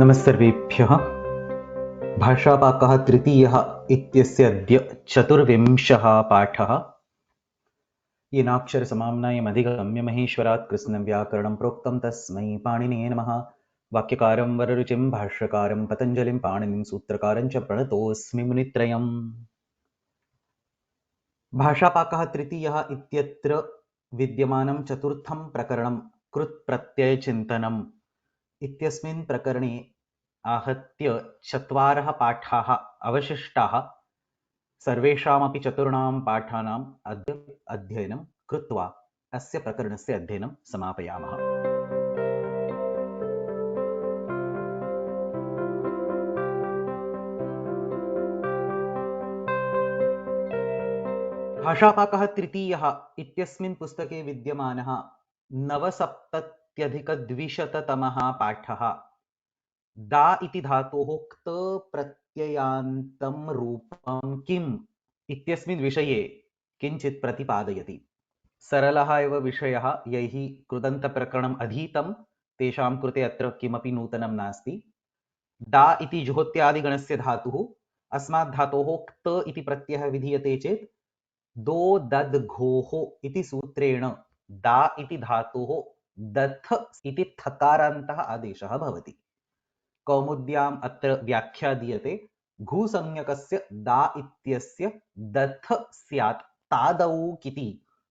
नमस्सर्वेभ्यः। भाषापाकः तृतीयः इत्यस्य अद्य 24 पाठः। येनाक्षरसमाम्नायमधिगम्य महेश्वरात् कृत्स्नं व्याकरणं प्रोक्तं तस्मै पाणिनिये नमः। वाक्यकारं वररुचिं भाष्यकारं पतञ्जलिं पाणिनिं सूत्रकारं च प्रणतोऽस्मि मुनित्रयम्। भाषापाकः तृतीयः इत्यत्र विद्यमानं चतुर्थं प्रकरणं कृत्प्रत्ययचिन्तनम् इत्यस्मिन् प्रकरणे आहत्य 4 पाठाः अवशिष्टाः। सर्वेषामपि चतुर्णां पाठानाम् अध्ययनं कृत्वा अस्य प्रकरणस्य अध्ययनं समापयामः। भाषापाकः तृतीयः इत्यस्मिन् पुस्तके विद्यमानः 9सप्तत्यधिकद्विशततमः पाठः दा इति धातोः क्त प्रत्ययान्तं रूपं किम् इत्यस्मिन् विषये किञ्चित् प्रतिपादयति। सरलः एव विषयः। यैः कृदन्तप्रकरणम् अधीतं तेषां कृते अत्र किमपि नूतनं नास्ति। दा इति जुहोत्यादिगणस्य धातुः। अस्मात् धातोः क्त इति प्रत्ययः विधीयते चेत् दो दद् घोः इति सूत्रेण दा इति धातोः दथ इति थकारान्तः आदेशः भवति। कौमुद्याम् अत्र व्याख्या दीयते घुसंज्ञकस्य दा इत्यस्य दथ स्यात् तादौ किति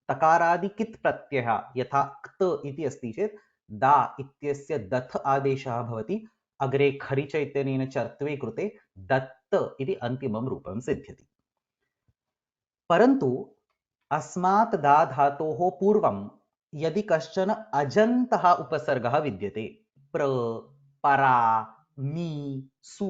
तकारादि कित् प्रत्ययः यथा क्त इति अस्ति चेत् दा इत्यस्य दथ आदेशः भवति। अग्रे खरिच इत्यनेन चर्त्वे कृते दत्त इति अन्तिमं रूपं सिद्ध्यति। परन्तु अस्मात् दा धातोः पूर्वं यदि कश्चन अजन्तः उपसर्गः विद्यते प्र परा मी सु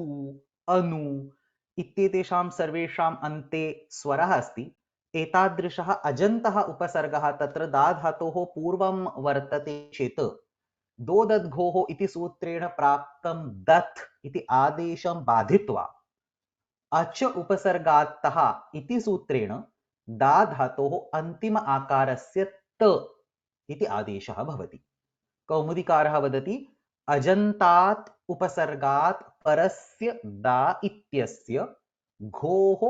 अनु इत्येतेषां सर्वेषाम् अन्ते स्वरः अस्ति। एतादृशः अजन्तः उपसर्गः तत्र दा धातोः पूर्वं वर्तते चेत् दो दद्घोः इति सूत्रेण प्राप्तं दत् इति आदेशं बाधित्वा अच उपसर्गात्तः इति सूत्रेण दा धातोः अन्तिम आकारस्य त इति आदेशः भवति। कौमुदीकारः वदति अजन्तात् उपसर्गात् परस्य दा इत्यस्य घोः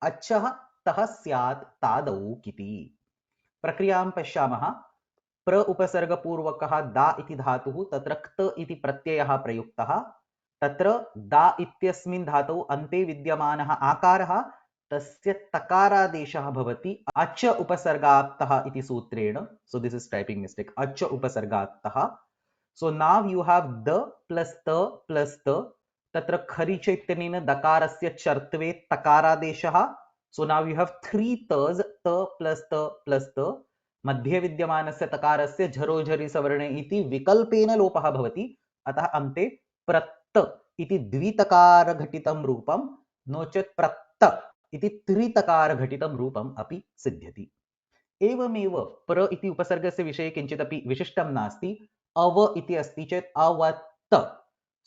अचः तः स्यात् तादौ किति। प्रक्रियां पश्यामः। प्र उपसर्गपूर्वकः दा इति धातुः तत्र क्त इति प्रत्ययः प्रयुक्तः। तत्र दा इत्यस्मिन् धातौ अन्ते विद्यमानः आकारः तस्य तकारादेशः भवति अच उपसर्गात्तः इति सूत्रेण. So this is typing mistake. अच उपसर्गात्तः. So now you have the plus त प्लस त. तत्र खरिच इत्यनेन दकारस्य चर्त्वे तकारादेशः. सो नाउ यू हैव 3 तज त प्लस त प्लस त. मध्ये विद्यमानस्य तकारस्य झरोझरि सवर्णे इति विकल्पेन लोपः भवति. अतः अन्ते प्रत्त इति द्वितकारघटितं रूपं नो चेत् प्रत्त इति त्रितकारघटितं रूपम् अपि सिद्ध्यति। एवमेव प्र इति उपसर्गस्य विषये किञ्चिदपि विशिष्टं नास्ति. अव इति अस्ति चेत् अवत्त.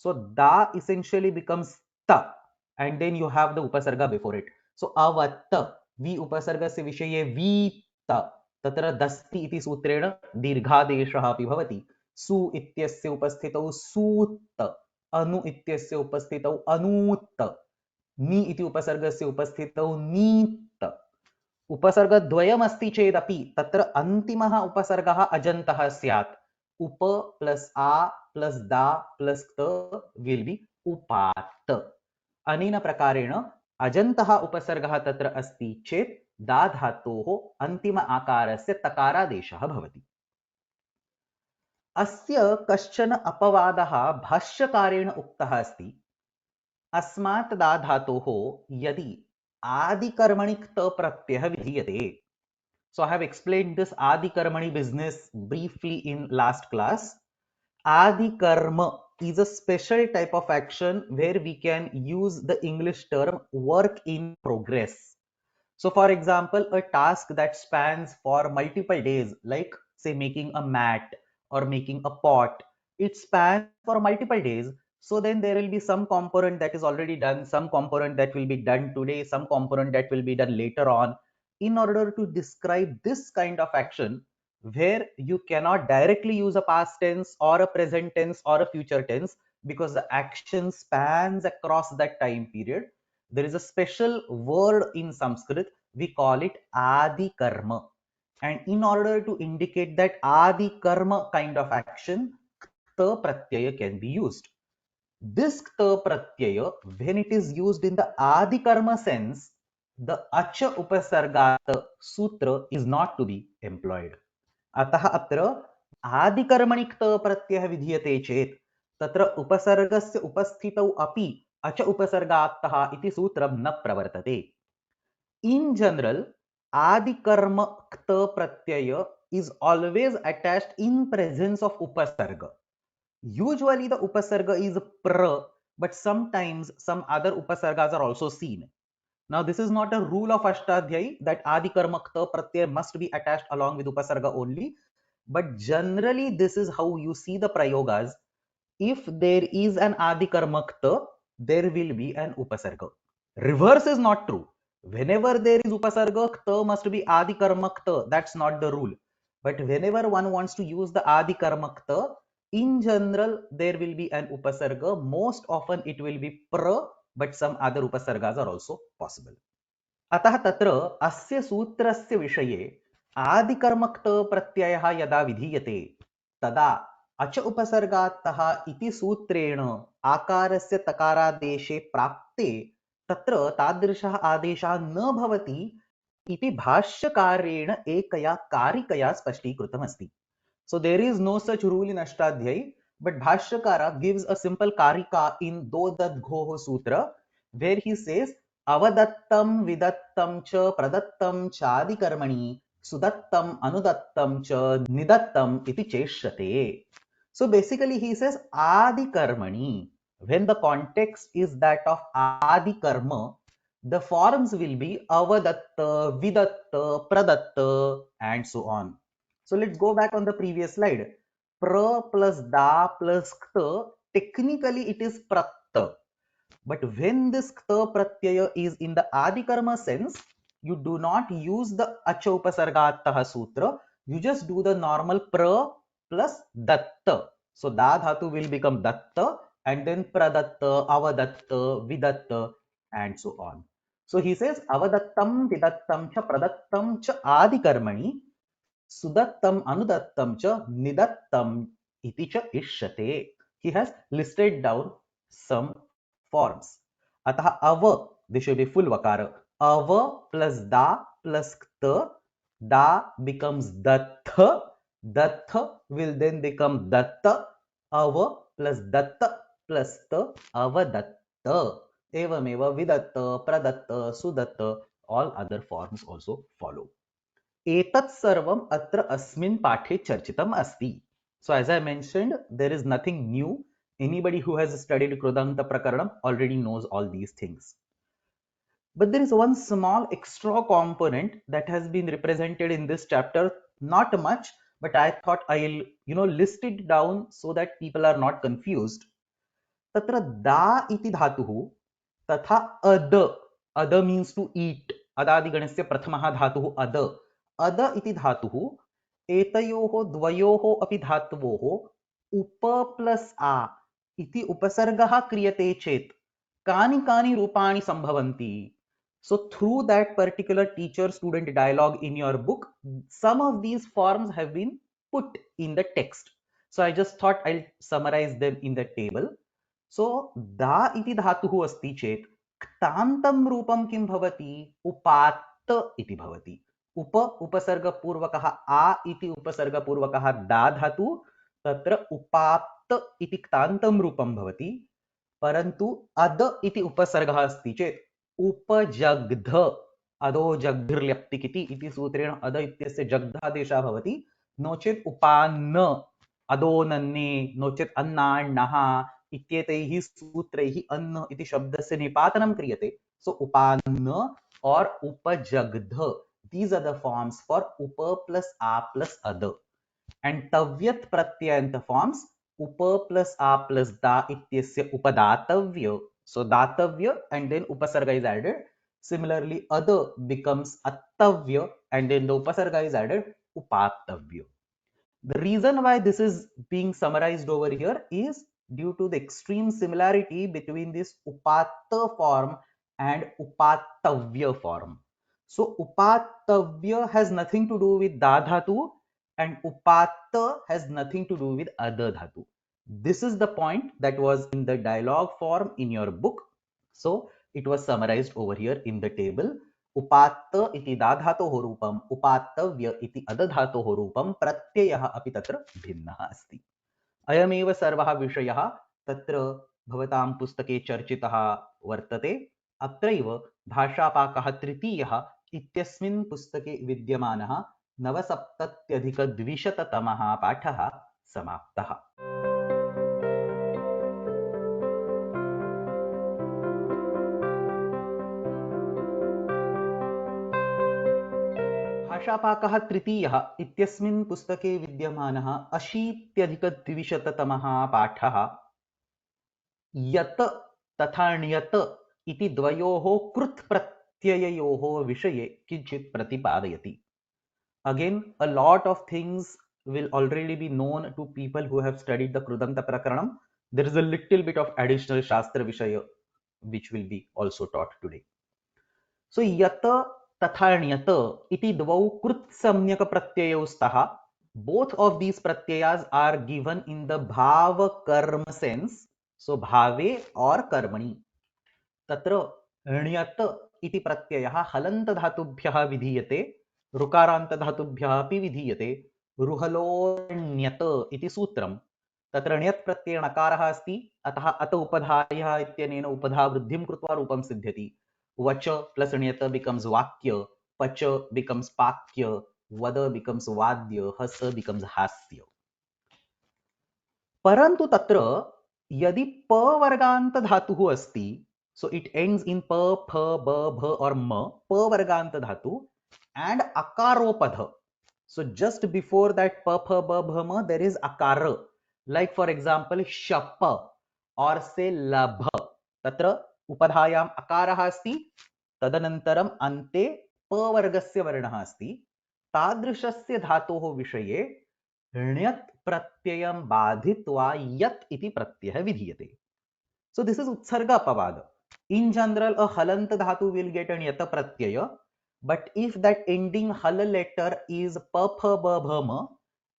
सो दा essentially becomes त and then you have the उपसर्ग before it. So अवत्त. वि उपसर्गस्य विषये वीत. तत्र दस्ति इति सूत्रेण दीर्घादेशः अपि भवति. सु इत्यस्य उपस्थितौ सूत्त. अनु इत्यस्य उपस्थितौ अनूत्त. नि इति उपसर्गस्य उपस्थितौ नीत्त. उपसर्गद्वयमस्ति चेदपि तत्र अन्तिमः उपसर्गः अजन्तः स्यात्. उप प्लस आ प्लस दा प्लस त विल बी उपात्त. अनेन प्रकारेण अजन्तः उपसर्गः तत्र अस्ति चेत् दा धातोः अन्तिम आकारस्य तकारादेशः भवति. अस्य कश्चन अपवादः भाष्यकारेण उक्तः अस्ति. अस्मात् दा धातोः यदि आदिकर्मणि क्त प्रत्ययः विधीयते. So I have explained this Adikarmani business briefly in last class. Adikarma is a special type of action where we can use the English term work in progress. So for example, a task that spans for multiple days, like say making a mat or making a pot, it spans for multiple days. So then there will be some component that is already done, some component that will be done today, some component that will be done later on. In order to describe this kind of action, where you cannot directly use a past tense or a present tense or a future tense, because the action spans across that time period. There is a special word in Sanskrit, we call it Adi Karma. And in order to indicate that Adi Karma kind of action, Kta Pratyaya can be used. This Kta Pratyaya, when it is used in the Adi Karma sense, the Acha Upasargata Sutra is not to be employed. अतः अत्र आदिकर्मणि क्त प्रत्ययः विधीयते चेत् तत्र उपसर्गस्य उपस्थितौ अपि अच उपसर्गात्तः इति सूत्रं न प्रवर्तते. In general, आदिकर्म क्त Pratyaya is always attached in presence of upasarga. Usually the upasarga is pra, but sometimes some other upasargas are also seen. Now this is not a rule of Ashtadhyayi that Adi Karma Kta Pratyaya must be attached along with Upasarga only, but generally this is how you see the Prayogas. If there is an Adi Karma Kta, there will be an Upasarga. Reverse is not true. Whenever there is Upasarga, Kta must be Adi Karma Kta. That's not the rule. But whenever one wants to use the Adi Karma Kta, in general there will be an Upasarga. Most often it will be pra, but some other Upasargas are also possible. अतः तत्र अस्य सूत्रस्य विषये आदिकर्मक्त प्रत्ययः यदा विधीयते तदा अच उपसर्गात्तः इति सूत्रेण आकारस्य तकारादेशे प्राप्ते तत्र तादृशः आदेशः न भवति इति भाष्यकारेण एकया कारिकया स्पष्टीकृतमस्ति. So there is no such rule in Ashtadhyayi, but Bhashyakara gives a simple karika in Dodadghoh Sutra where he says Avadattam Vidattam cha Pradattam chadi karmani Sudattam Anudattam cha Nidattam iti cheshyate. So basically he says Adi karmani. When the context is that of Adi karma, the forms will be Avadatta, Vidatta, Pradatta and so on. So let's go back on the previous slide. Pra plus da plus kta, technically it is pratta. But when this kta pratyaya is in the adikarma sense, you do not use the acha upasargattah sutra. You just do the normal pra plus datta. So da dhatu will become datta and then pradatta, avadatta, vidatta and so on. So he says avadattam, vidattam cha pradattam cha adikarmani Sudattam Anudattam cha Nidattam iti cha ishyate. He has listed down some forms. Ataha ava, this should be full vakara. Ava plus da plus kta. Da becomes dattha. Dattha will then become datta. Ava plus datta plus ta avadatta. Evameva vidatta, pradatta, sudatta. All other forms also follow. एतत् सर्वम अत्र अस्मिन् पाठे चर्चितम अस्ति. So as I mentioned, there is nothing new. Anybody who has studied Krudanta Prakaranam already knows all these things. But there is one small extra component that has been represented in this chapter. Not much, but I thought I'll list it down so that people are not confused. Tatra da iti dhatuhu तथा अद. अद means to eat. अदादिगणस्य प्रथमः धातुः अद. अद इति धातुः एतयोः द्वयोः अपि धातवोः उप प्लस आ इति उपसर्गः क्रियते चेत् कानि कानि रूपाणि सम्भवन्ति. So through that particular teacher student dialogue in your book, some of these forms have been put in the text. So I just thought I'll summarize them in the table. So da iti धातुः अस्ति चेत् क्तान्तं रूपं किं भवति? उपात्त इति भवति. उप उपसर्गपूर्वकः आ इति उपसर्गपूर्वकः दा धातु तत्र उपात्त इति क्तान्तं रूपं भवति. परन्तु अद इति उपसर्गः अस्ति चेत् उपजग्ध अदो जग्धिर्ल्यप्तिकिति इति सूत्रेण अद इत्यस्य जग्धादेशः भवति. नो चेत् उपान्न अदोनन्ने नो चेत् अन्नान्नः इत्येतैः सूत्रैः अन्न इति शब्दस्य निपातनं क्रियते. So upanna or upajagdha, these are the forms for upa plus a plus ada. And tavyat pratyayanta forms upa plus a plus da ityasya upadatavya. So datavya and then upasarga is added. Similarly, ada becomes attavya and then the upasarga is added upatavya. The reason why this is being summarized over here is due to the extreme similarity between this upatta form and upattavya form. So upattavya has nothing to do with da dhatu and upatta has nothing to do with other dhatu. This is the point that was in the dialogue form in your book. So it was summarized over here in the table. उपात्त इति दाधातोः रूपम् उपात्तव्य इति अदधातोः रूपं प्रत्ययः अपि तत्र भिन्नः अस्ति. अयमेव सर्वः विषयः तत्र भवतां पुस्तके चर्चितः वर्तते. अत्रैव भाषापाकः तृतीयः इत्यस्मिन् पुस्तके विद्यमानः 9सप्तत्यधिकद्विशततमः पाठः समाप्तः. भाषापाकः तृतीयः इत्यस्मिन् पुस्तके विद्यमानः 80-द्विशततमः पाठः यत् तथा ण्यत् इति द्वयोः कृत् प्रत्यययोः विषये किञ्चित् प्रतिपादयति. Again, a lot of things will already be known to people who have studied the Krudanta Prakaranam. There is a little bit of additional Shastra Vishaya which will be also taught today. So, yat तथा ण्यत इति द्वौ कृत् सम्यक प्रत्ययौ स्तः. Both of these pratyayas are given in the bhava karma sense. So bhave or karmani. तत्र ण्यत इति प्रत्ययः हलन्त धातुभ्यः विधीयते, ऋकारान्त धातुभ्यः अपि विधीयते. रुहलोऽण्यत इति सूत्रम्. तत्र ण्यत् प्रत्ययेण नकारः अस्ति, अतः अत उपधायः इत्यनेन उपधा वृद्धिं कृत्वा रूपं सिद्ध्यति. वच प्लस ण्यत becomes वाक्य, पच becomes पाक्य, वद becomes वाद्य, हस becomes हास्य. परंतु तत्र यदि प वर्गान्त धातुः अस्ति, so it ends in प, फ, ब, भ or म, प वर्गान्त धातु and akaropad. So just before that pa, pha, ba, bha, ma, there is akara. Like for example, shapa or say labha. Tatra upadhayam akarah asti. Tadanantaram ante pavargasya varnah asti. Tadrishasya dhatoh vishaye ण्यत् pratyayam badhitva yat iti pratyah vidhiyate. So this is utsarga apavada. In general, a halant dhatu will get an yata pratyaya. But if that ending hal letter is pa, pha, ba, bha, ma,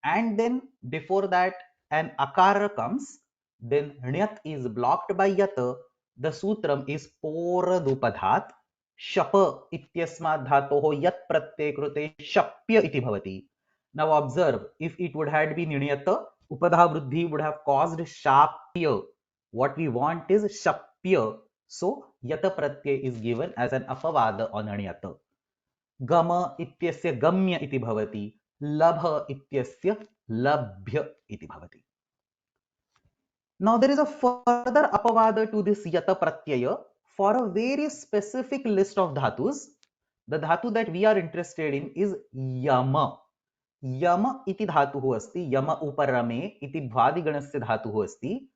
and then before that an akara comes, then ण्यत् is blocked by yata. The sutram is poradupadhat. Shapa ityasmat dhatoh yat pratyay krute shapya iti bhavati. Now observe, if it would have been ण्यत, upadha vruddhi would have caused shapya. What we want is shapya. So yata pratyay is given as an apavada on ण्यत. Gama ityasya gamya iti bhavati. Labha ityasya labhya iti bhavati. Now there is a further apavada to this yata pratyaya for a very specific list of dhatus. The dhatu that we are interested in is yama. Yama iti dhatuः अस्ति. Yama uparame iti bhadiganasya dhatuः अस्ति.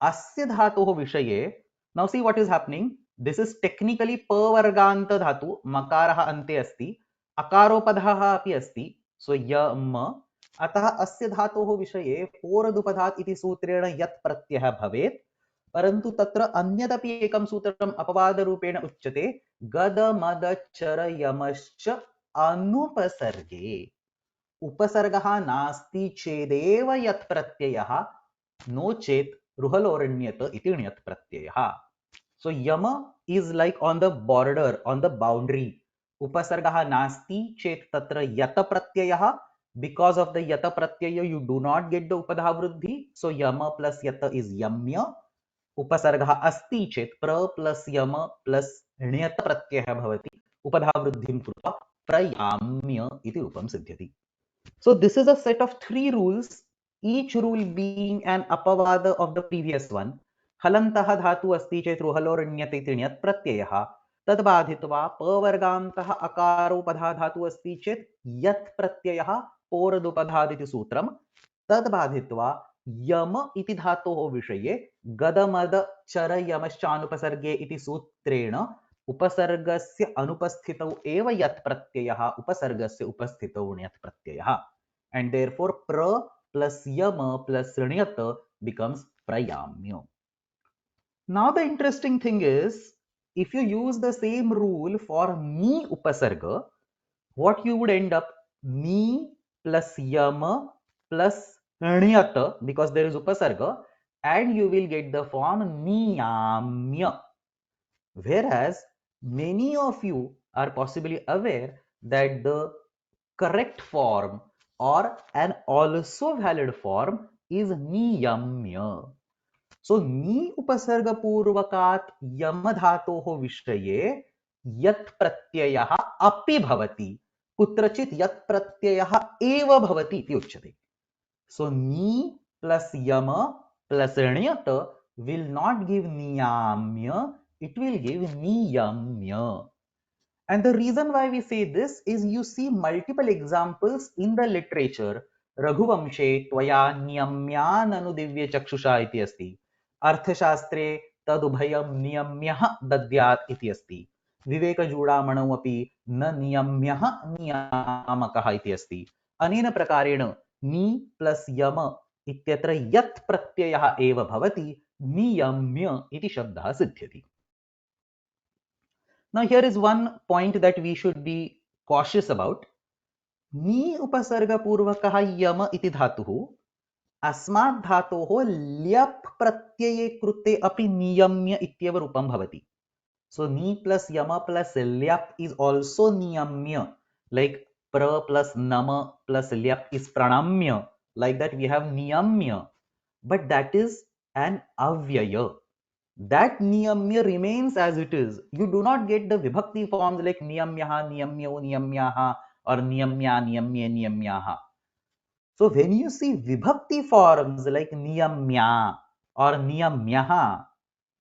Asya dhatoः विषये. Now see what is happening. This is technically pavarganta dhatu. Makarah ante asti. Akaropadaha api asti. So yama. अतः अस्य धातोः विषये पोरदुपधात् इति सूत्रेण यत् प्रत्ययः भवेत्. परन्तु तत्र अन्यदपि एकं सूत्रम् अपवादरूपेण उच्यते. गद मद चर यमश्च अनुपसर्गे. उपसर्गः नास्ति चेदेव यत् प्रत्ययः, नो चेत् रुहलोरण्यत इति ण्यत् प्रत्ययः. So yama is like on the border, on the boundary. Upasargaha nasti chet tatra yata pratyayah. Because of the yata pratyaya, you do not get the upadha vruddhi. So yama plus yata is yamya. Upasargaha asti chet pra plus yama plus ण्यत pratyayah bhavati. Upadha vruddhim krutva prayamya iti rupam siddhyati. So this is a set of 3 rules, each rule being an apavada of the previous one. हलन्तः धातु अस्ति चेत् रुहलोरण्यत इति ण्यत् प्रत्ययः. तद् बाधित्वा पवर्गान्तः अकारोपधा धातु अस्ति चेत् यत् प्रत्ययः पोरदुपधाद् इति सूत्रम्. तद् बाधित्वा यम इति धातोः विषये गदमद चर यमश्चानुपसर्गे इति सूत्रेण उपसर्गस्य अनुपस्थितौ एव यत् प्रत्ययः उपसर्गस्य उपस्थितौ ण्यत् प्रत्ययः. And therefore pra plus yama plus ण्यत becomes prayamya. Now the interesting thing is, if you use the same rule for ni upasarga, what you would end up, ni plus yama plus niyata, because there is upasarga, and you will get the form niyamya. Whereas many of you are possibly aware that the correct form or an also valid form is niyamya. So ni upasarga पूर्वकात् यम धातोः विषये यत् प्रत्ययः अपि भवति, कुत्रचित् यत् प्रत्ययः एव भवति इति उच्यते. So ni plus yama plus णयत will not give niyamya, it will give niyamya. And the reason why we say this is, you see multiple examples in the literature. Raghuvamshe tvaya niyamyananu divya chakshusha iti asti. Arthashastre tadubhayam niyamyah dadyat iti asti. Vivekajudamanu api na niyamyah niyamakah iti asti. Anena prakarena ni plus yama इत्यत्र यत् प्रत्ययः एव भवति, नियम्य इति शब्दः सिद्ध्यति. Now here is one point that we should be cautious about. Ni upasarga purvakah yama iti dhatuः अस्मात् धातोः ल्यप् प्रत्यये कृते अपि नियम्य इत्येव रूपं भवति. So ni plus yama plus lyap is also niyamya. Like pra plus nama plus lyap is pranamya. Like that we have niyamya. But that is an avyaya. That niyamya remains as it is. You do not get the vibhakti forms like niyamyaha, niyamyo, niyamyaha, or niyamya, niyamye, niyamyaha. So when you see vibhakti forms like niyamya or niyamyaha,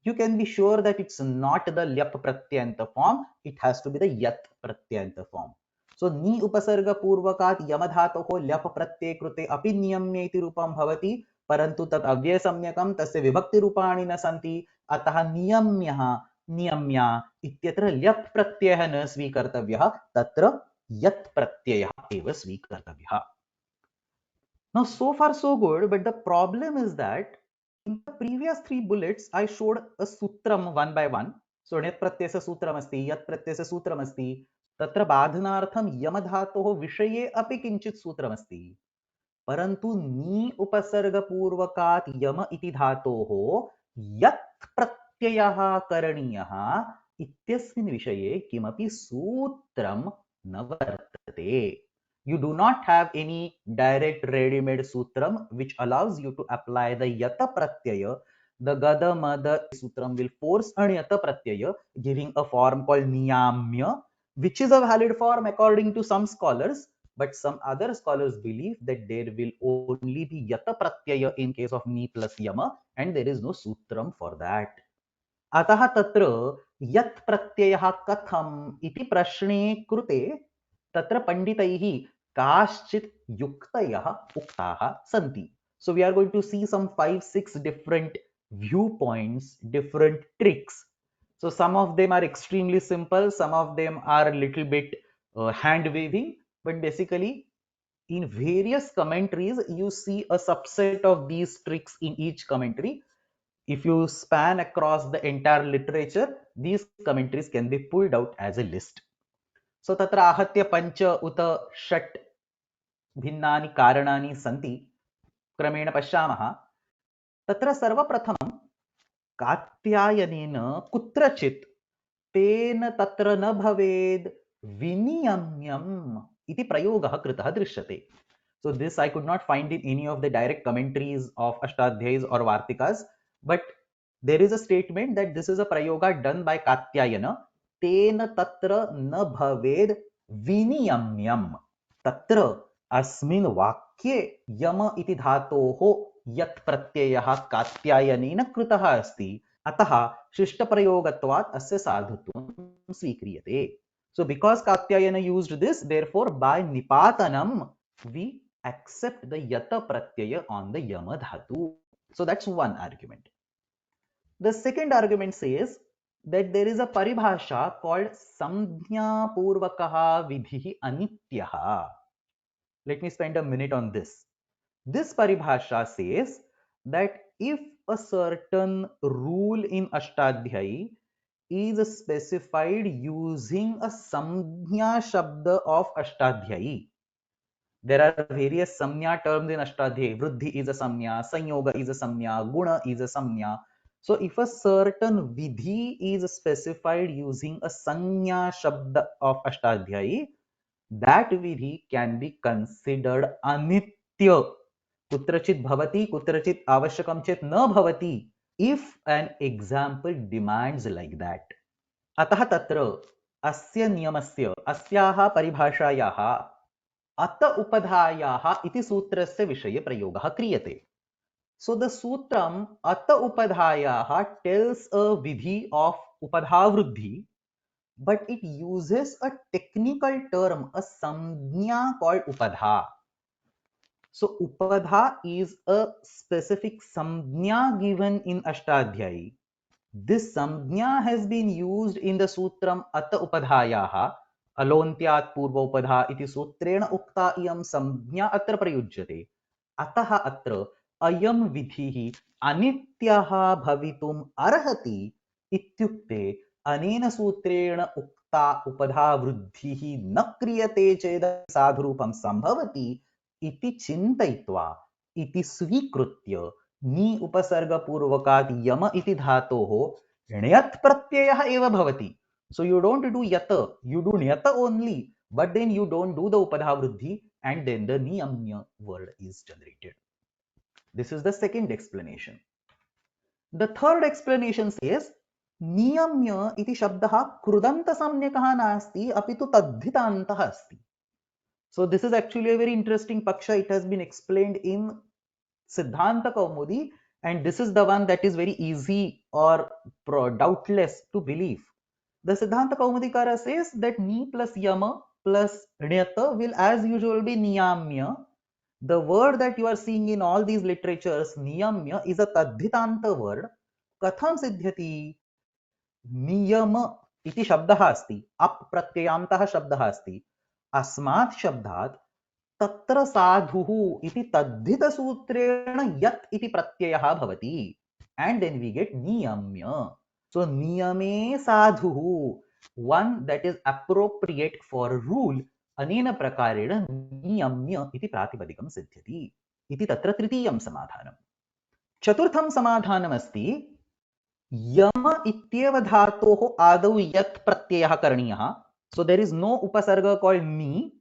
you can be sure that it's not the lyap pratyanta form, it has to be the yat pratyanta form. So ni upasarga purvakat yamadhatoho lyap pratyay krute api niyamya iti rupam bhavati, परंतु तत् अव्ययसम्यकं तस्य विभक्तिरूपाणि न सन्ति, अतः नियम्यः नियम्या इत्यत्र leap प्रत्ययः न स्वीकर्तव्यः, तत्र यत् प्रत्ययः एव स्वीकर्तव्यः. Now so far so good, but the problem is that in the previous 3 bullets I showed a sutram one by one. So nyat pratyayasya sutram asti, yat pratyayasya sutram asti, तत्र बाधनार्थं यमधातोः विषये अपि किञ्चित् सूत्रम् अस्ति. परंतु नी उपसर्ग पूर्वकात् यम इति धातोः यत् प्रत्ययः करणीयः इत्यस्मिन् विषये किमपि सूत्रं न वर्तते. You do not have any direct ready-made sutram which allows you to apply the yata pratyaya. The gada mada sutram will force an yata pratyaya, giving a form called niyamya, which is a valid form according to some scholars. But some other scholars believe that there will only be yata pratyaya in case of ni plus yama, and there is no sutram for that. अतः तत्र यत् प्रत्ययः कथम् इति प्रश्ने कृते तत्र पंडितैः काश्चित् युक्तयः उक्ताः सन्ति. So we are going to see some 5-6 different viewpoints, different tricks. So some of them are extremely simple, some of them are a little bit hand waving, but basically in various commentaries you see a subset of these tricks in each commentary. If you span across the entire literature, these commentaries can be pulled out as a list. So tatra ahatya pancha uta षट् भिन्नानि कारणानि सन्ति. क्रमेण पश्यामः. तत्र सर्वप्रथमं कात्यायनेन कुत्रचित् तेन तत्र न भवेद् विनियम्यम् इति प्रयोगः कृतः दृश्यते. So this I could not find in any of the direct commentaries of Ashtadhyayis or Vartikas, but there is a statement that this is a prayoga done by Katyayana. Tena tatra na bhaved viniyamyam. Tatra अस्मिन् वाक्ये यम इति धातोः यत् प्रत्ययः कात्यायनेन कृतः अस्ति, अतः शिष्टप्रयोगत्वात् अस्य साधुत्वं स्वीक्रियते. So because Katyayana used this, therefore by nipatanam we accept the yata pratyaya on the yama dhatu. So that's one argument. The second argument says that there is a paribhasha called samjna purvakaha vidhi anityaha. Let me spend a minute on this. This paribhasha says that if a certain rule in Ashtadhyayi is specified using a Samjna Shabda of Ashtadhyayi. There are various Samnya terms in Ashtadhyayi. Vruddhi is a Samnya, Sanyoga is a Samnya, Guna is a Samnya. So if a certain Vidhi is specified using a Sanya Shabda of Ashtadhyayi, that Vidhi can be considered Anitya. Kutrachit bhavati, kutrachit avashyakam chet na bhavati. If an example demands like that. अतः तत्र अस्य नियमस्य अस्याः परिभाषायाः अत उपधायाः इति सूत्रस्य विषये प्रयोगः क्रियते. So the sutram at upadhayaha tells a vidhi of upadhavruddhi, but it uses a technical term, a samjna called upadha. So upadha is a specific samjna given in Ashtadhyayi. This samjna has been used in the sutram at upadhayaha. Alontyat purva upadha iti sutrena ukta iyam samjna atra prayujyate. अतः अत्र अयं विधिः अनित्यः भवितुम् अर्हति इत्युक्ते अनेन सूत्रेण उक्ता उपधा वृद्धिः न क्रियते चेत् साधुरूपं सम्भवति इति चिन्तयित्वा इति स्वीकृत्य नि उपसर्गपूर्वकात् यम इति धातोः ण्यत् प्रत्ययः एव भवति. So you don't do yata, you do nyata only, but then you don't do the upadha vruddhi, and then the niyamya word is generated. This is the second explanation. The third explanation says niyamya iti shabdah krudanta samnyakah nasti apitu tadhitantah asti. So this is actually a very interesting paksha. It has been explained in Siddhanta Kaumudi, and this is the one that is very easy or doubtless to believe. The Siddhanta Kaumudikara says that ni plus yama plus nyata will as usual be niyamya. The word that you are seeing in all these literatures, niyamya, is a tadhitanta word. Katham siddhyati? Niyama iti shabdah asti. Ap pratyayantah shabdah asti. Asmat shabdat तत्र साधुः इति तद्धित सूत्रेण यत् इति प्रत्ययः भवति, and then we get niyamya. So niyame साधुः, one that is appropriate for rule, अनेन प्रकारेण नियम्य इति प्रातिपदिकं सिद्ध्यति इति तत्र तृतीयं समाधानं. चतुर्थं समाधानमस्ति यम इत्येव धातोः आदौ यत् प्रत्ययः करणीयः. So there is no upasarga called ni,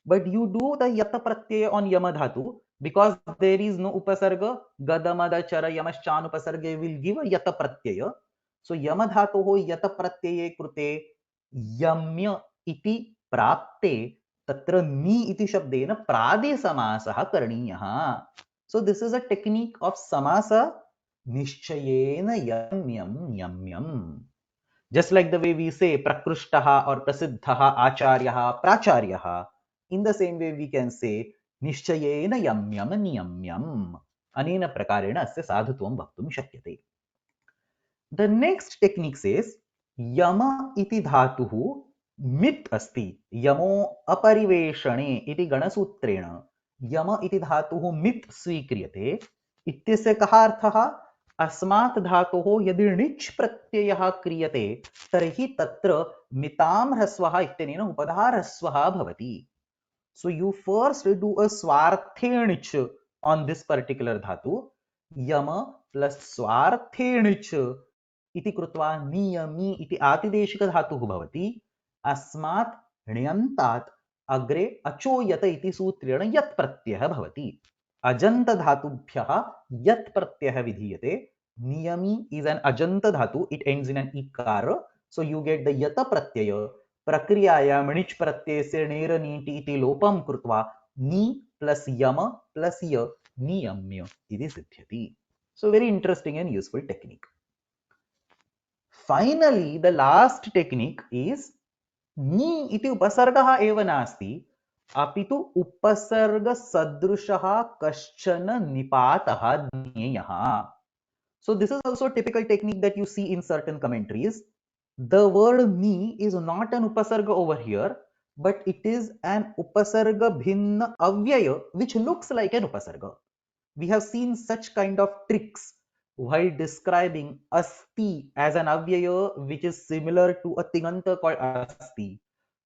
but you do the yata pratyaya on yama dhatu because there is no upasarga. Gadamada chara yamaschan upasarga will give a yata pratyaya. So yama dhatoho yata pratyaye krute yamya iti prapte tatra ni iti shabdena prade samasah karaniyah. So this is a technique of samasa nishchayena yamyam yamyam. Just like the way we say prakrishtaha or prasiddhaha acharyaha pracharyaha, in the same way we can say nishchayena yamyam niyamyam. Anena prakarena asya sadhutvam vaktum shakyate. The next technique says yama iti dhatuhu mit asti. Yamo apariveshane iti ganasutrena yama iti dhatuhu mit svikriyate. इत्यस्य कः अर्थः? अस्मात् धातोः यदि णिच् प्रत्ययः क्रियते तर्हि तत्र मितां ह्रस्वः इत्यनेन उपधा ह्रस्वः भवति. So you first do a swarthe णिच् on this particular dhatu. Yama plus swarthe णिच् इति कृत्वा नियमी इति आतिदेशिक धातुः भवति. अस्मात् ण्यन्तात् अग्रे अचोयत इति सूत्रेण यत् प्रत्ययः भवति. अजंत धातुभ्यः यत् प्रत्ययः विधीयते. Niyami is an ajanta dhatu. It ends in an ikara. So you get the yata pratyaya. Prakriyayam णिच् प्रत्ययस्य नेर नीति इति लोपं कृत्वा ni plus yama plus ya niyamya इति सिद्ध्यति. So very interesting and useful technique. Finally, the last technique is ni iti upasargah eva nasti apitu upasarga sadrushah kaschana nipatah jneyah. So this is also a typical technique that you see in certain commentaries. The word ni is not an upasarga over here, but it is an upasarga bhinna avyaya which looks like an upasarga. We have seen such kind of tricks while describing asti as an avyaya which is similar to a tinganta called asti,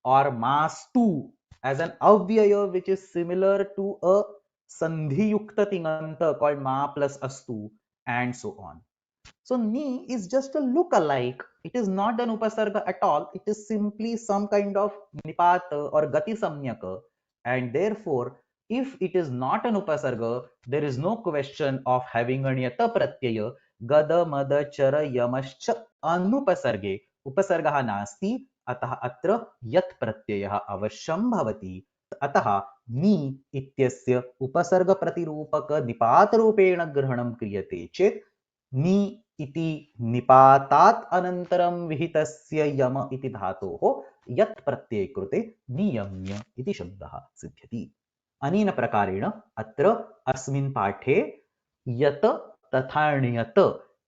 or mastu as an avyaya which is similar to a sandhiyukta tinganta called ma plus astu, and so on. So ni is just a look-alike. It is not an upasarga at all. It is simply some kind of nipata or gati samyaka. And therefore, if it is not an upasarga, there is no question of having a yata pratyaya. Gada mada chara yamascha anupasarge. Upasargaha nasti. अतः अत्र यत् प्रत्ययः अवश्यं भवति. अतः नि इत्यस्य उपसर्ग प्रतिरूपक निपात रूपेण ग्रहणं क्रियते चेत् नि इति निपातात् अनन्तरं विहितस्य यम इति धातोः यत् प्रत्यये कृते नियम्य इति शब्दः सिद्ध्यति. अनेन प्रकारेण अत्र अस्मिन् पाठे यत् तथा ण्यत्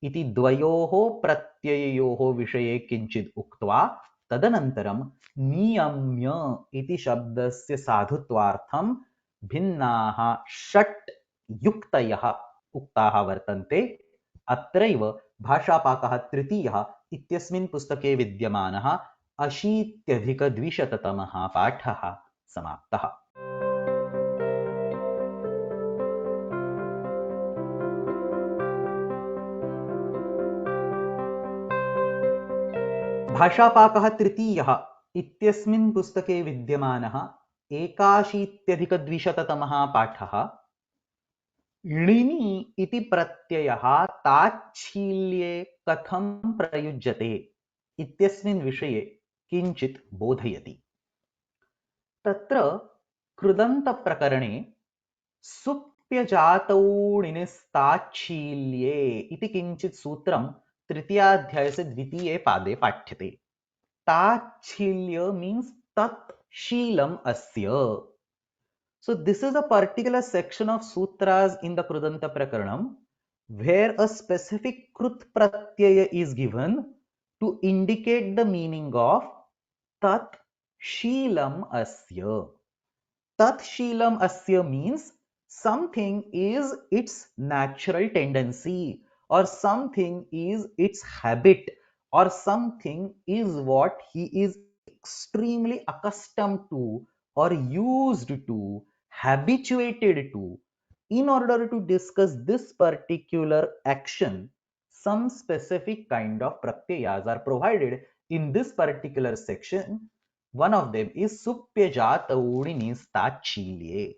इति द्वयोः प्रत्यययोः विषये किञ्चित् उक्त्वा तदनन्तरं नियम्य इति शब्दस्य साधुत्वार्थं भिन्नाः षट् युक्तयः उक्ताः वर्तन्ते. अत्रैव भाषापाकः तृतीयः इत्यस्मिन् पुस्तके विद्यमानः 80-200तमः पाठः समाप्तः. भाषापाकः तृतीयः इत्यस्मिन् पुस्तके विद्यमानः 81-200तमः पाठः णिनि इति प्रत्ययः ताच्छील्ये कथं प्रयुज्यते इत्यस्मिन् विषये किञ्चित् बोधयति. तत्र कृदन्तप्रकरणे सुप्यजातौ णिनिस्ताच्छील्ये इति किञ्चित् सूत्रं तृतीयाध्यायस्य द्वितीये पादे पाठ्यते. ताच्छील्य मीन्स tat शीलम asya. So this is a particular section of sutras in the Krudanta Prakaranam where a specific krut pratyaya is given to indicate the meaning of tat shilam asya. Tat shilam asya means something is its natural tendency, or something is its habit, or something is what he is extremely accustomed to or used to, habituated to. In order to discuss this particular action, some specific kind of pratyayas are provided in this particular section. One of them is supyajataudinistachilye.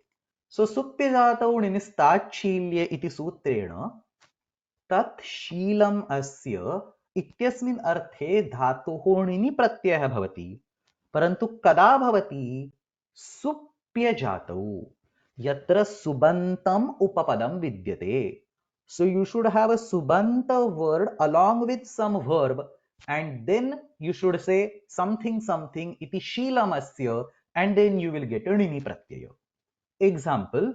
So supyajataudinistachilye iti sutrena tat Sheelam अस्य इत्यस्मिन् अर्थे धातोः णिनि प्रत्ययः भवति, परन्तु कदा भवति? सुप्यजातौ, यत्र सुबन्तम् उपपदं विद्यते. So you should have a subanta word along with some verb, and then you should say something something iti शीलमस्य, and then you will get a णिनि pratyaya. Example,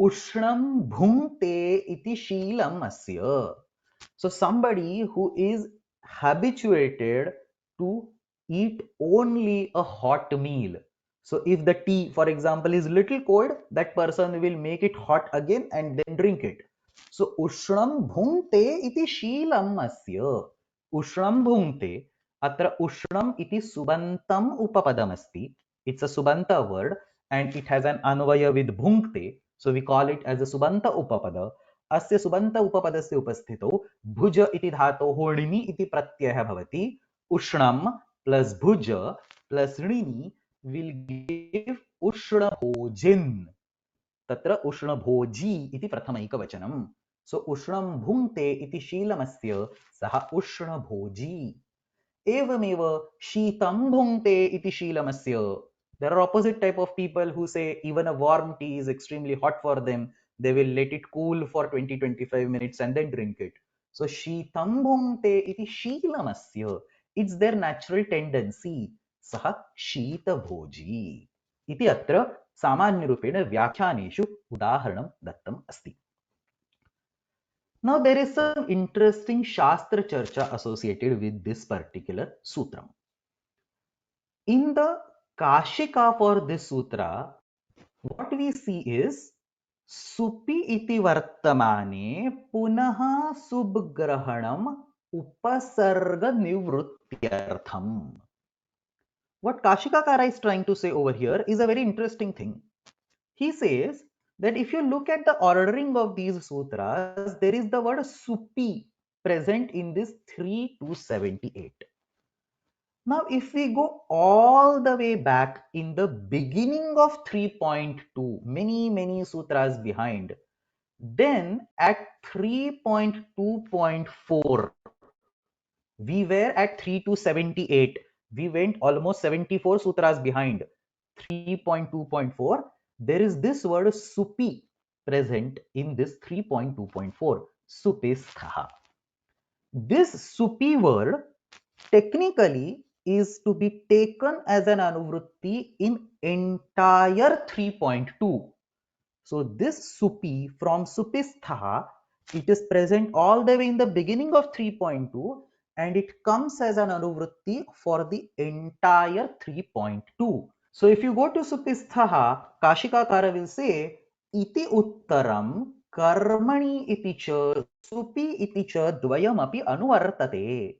ushnam bhungte iti Sheelam asya. So somebody who is habituated to eat only a hot meal. So if the tea, for example, is little cold, that person will make it hot again and then drink it. So ushnam bhungte iti Sheelam asya. Ushnam bhungte. Atra ushnam iti subantam upapadam asti. It's a subanta word and it has an anvaya with bhungte. So we call it as a subanta upapada. अस्य सुबन्त उपपदस्य उपस्थितौ भुज इति धातोः णिनि इति प्रत्ययः भवति. उष्णं plus भुज plus णिनि will give उष्णभोजिन्. तत्र उष्णभोजी इति प्रथमैकवचनम्. सो उष्णं भुङ्क्ते इति शीलमस्य सः उष्णभोजी. एवमेव शीतं भुङ्क्ते इति शीलमस्य. There are opposite type of people who say even a warm tea is extremely hot for them. They will let it cool for 20-25 minutes and then drink it. So शीतं भुङ्क्ते इति शीलमस्य. It's their natural tendency. सः शीतभोजी इति अत्र सामान्यरूपेण व्याख्यानेषु उदाहरणं दत्तम् अस्ति. Now there is some interesting Shastra Charcha associated with this particular sutram. In the Kashika for this sutra, what we see is सुपि इति वर्तमाने पुनः सुब्ग्रहणम् उपसर्गनिवृत्त्यर्थम्. What Kashikakara is trying to say over here is a very interesting thing. He says that if you look at the ordering of these sutras, there is the word supi present in this 3 to 78. Now, if we go all the way back in the beginning of 3.2, many sutras behind, then at 3.2.4, we were at 3 to 78. We went almost 74 sutras behind. 3.2.4, there is this word supi present in this 3.2.4, supistha. This supi word technically is to be taken as an anuvrutti in entire 3.2. So this supi from supistha, it is present all the way in the beginning of 3.2 and it comes as an anuvrutti for the entire 3.2. So if you go to supistha, Kashikakara will say iti uttaram karmani iti cha supi iti cha dvayam api anuvartate.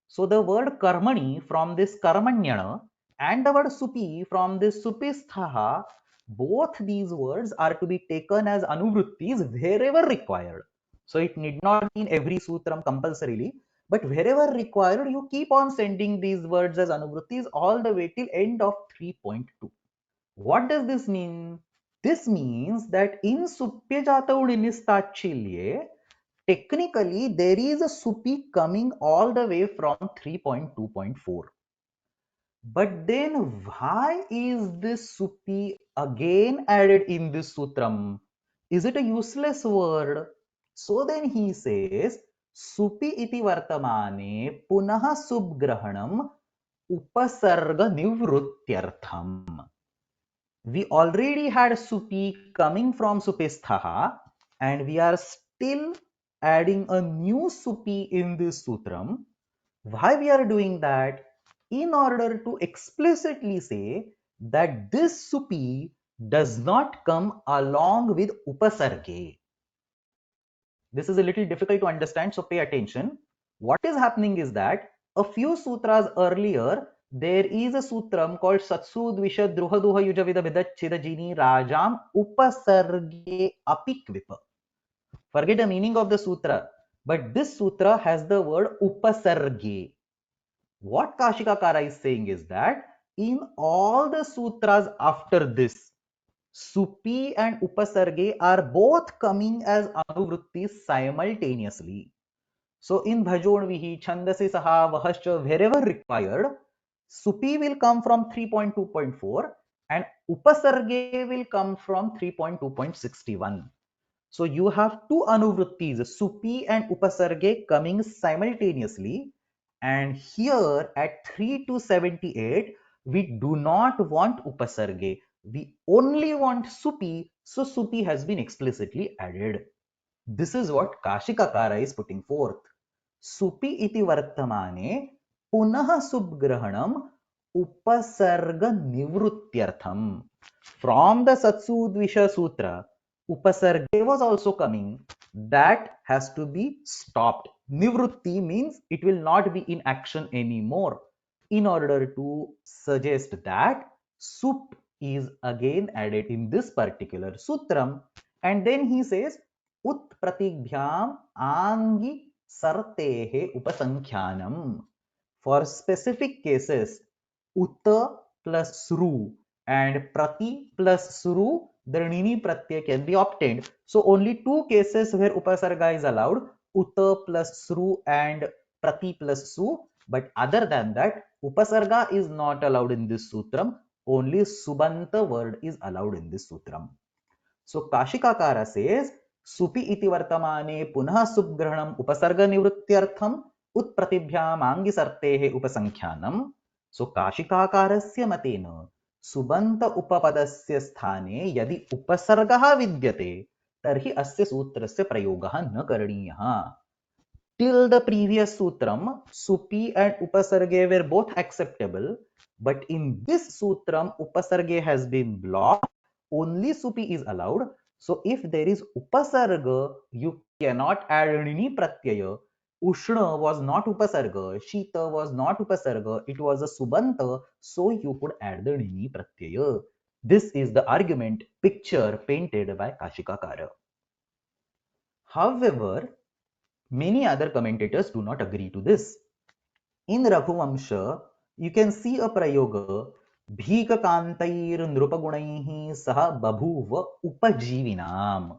So the word karmani from this karmanyana and the word supi from this supistha, both these words are to be taken as anuvrittis wherever required. So it need not be in every sutram compulsorily, but wherever required, you keep on sending these words as anuvrittis all the way till end of 3.2. What does this mean? This means that in Supyajataudinistachilye, technically there is a supi coming all the way from 3.2.4. But then why is this supi again added in this sutram? Is it a useless word? So then he says, supi iti vartamane punah subgrahanam upasarga nivrutyartham. We already had supi coming from supistha and we are still adding a new supi in this sutram. Why we are doing that? In order to explicitly say that this supi does not come along with upasarge. This is a little difficult to understand, so pay attention. What is happening is that a few sutras earlier, there is a sutram called Satsudvisha Druhaduha Yujavida Vidachidajini Rajam Upasarge Apikvipa. Forget the meaning of the sutra, but this sutra has the word Upasarge. What Kashikakara is saying is that in all the sutras after this, Supi and Upasarge are both coming as anuvrittis simultaneously. So in Bhajonvihi, Chandasi Saha, Vahascha, wherever required, Supi will come from 3.2.4 and Upasarge will come from 3.2.61. So you have two anuvrittis, Supi and Upasarge coming simultaneously. And here at 3 to 78, we do not want Upasarge. We only want Supi. So Supi has been explicitly added. This is what Kashikakara is putting forth. Supi iti vartamane punah subgrahanam upasarga nivrutyartham. From the Satsudvisha Sutra, upasarga was also coming. That has to be stopped. Nivrutti means it will not be in action anymore. In order to suggest that, sup is again added in this particular sutram. And then he says, ut pratikbhyam angi sartehe upasankhyanam. For specific cases, uta plus sru and prati plus sru, the nini pratyay can be obtained. So only two cases where upasarga is allowed, uta plus sru and prati plus su. But other than that, upasarga is not allowed in this sutram. Only subanta word is allowed in this sutram. So Kashikakara says, supi iti vartamane punah subgrahanam upasarga nivrutyartham ut pratibhyam angi sartehe upasankhyanam. So Kashikakarasya matena subanta upapadasya sthane yadi upasargah vidyate tarhi asya sutrasya prayogah na karaniyah. Till the previous sutram, supi and upasarge were both acceptable, but in this sutram, upasarge has been blocked. Only supi is allowed. So if there is upasarga, you cannot add nini pratyaya. Ushna was not upasarga, Shita was not upasarga, it was a subanta, so you could add the nini pratyaya. This is the argument picture painted by Kashikakara. However, many other commentators do not agree to this. In Raghuvamsha, you can see a prayoga भीककान्तैर् नृपगुणैः सह बभूव उपजीविनाम्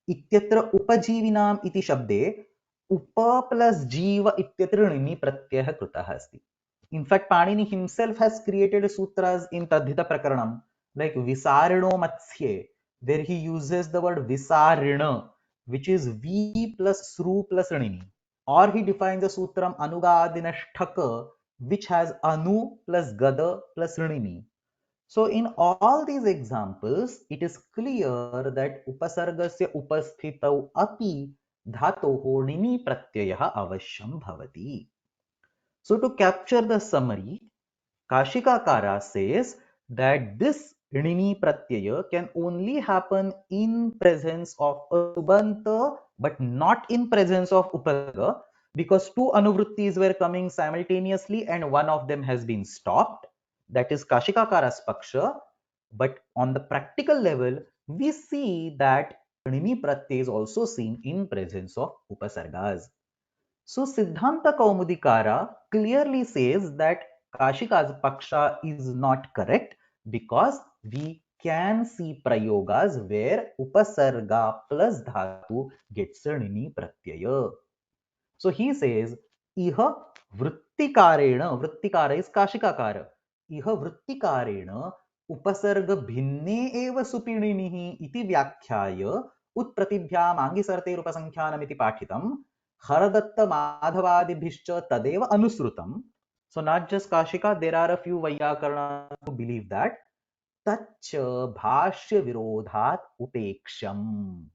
इत्यत्र उपजीविनाम् इति शब्दे उप plus जीव इत्यत्र णिनि प्रत्ययः कृतः अस्ति. In fact, Panini himself has created sutras in Tadhita Prakaranam, like Visarino Matsye, where he uses the word Visarina, which is V plus Sru plus Rini. Or he defines the sutram Anugadinashtaka, which has Anu plus Gada plus Rini. So in all these examples, it is clear that upasargasya upasthitau api dhatoho nini pratyayah avashyam bhavati. So to capture the summary, Kashikakara says that this nini pratyaya can only happen in presence of a subanta but not in presence of upasarga, because two anuvrittis were coming simultaneously and one of them has been stopped. That is Kashikakara's paksha. But on the practical level, we see that nini pratyaya is also seen in presence of upasargas. So Siddhanta Kaumudikara clearly says that Kashika's paksha is not correct, because we can see prayogas where upasarga plus dhatu gets a nini pratyaya. So he says, Iha vrittikara is Kashikakara. Iha vrittikarena upasarga bhinne eva supininihi iti vyakhyaya utpratibhyam angisarte rupasankhyanam pathitam Haradatta Madhavadibhischa Tadeva Anusrutam. So not just Kashika, there are a few Vaiyakarana who believe that Tacha Bhashya Virodhat Upeksham.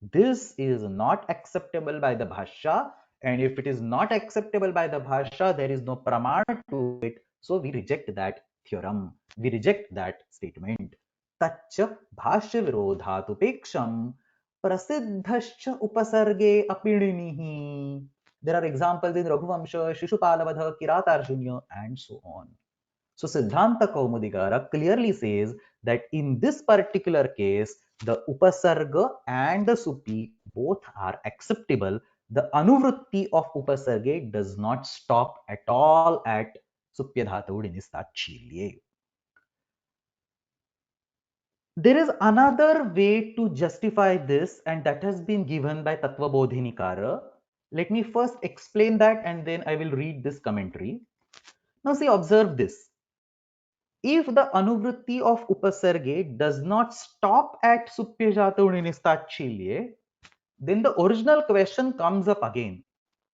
This is not acceptable by the Bhashya, and if it is not acceptable by the Bhashya, there is no Pramana to it. So we reject that theorem. We reject that statement. Tacha Bhashya Virodhat Upeksham Prasiddhascha Upasarge Apidinihi. There are examples in Raghuvamsha, Shishupalabadha, Kiratarjunya, and so on. So Siddhanta Kaumudigara clearly says that in this particular case, the Upasarga and the Supi both are acceptable. The Anuvritti of Upasarge does not stop at all at Supyadhataudinisthachilye. There is another way to justify this, and that has been given by Tattvabodhinikara. Let me first explain that and then I will read this commentary. Now see, observe this. If the anuvritti of upasarge does not stop at supyajatauninistaachilye, then the original question comes up again.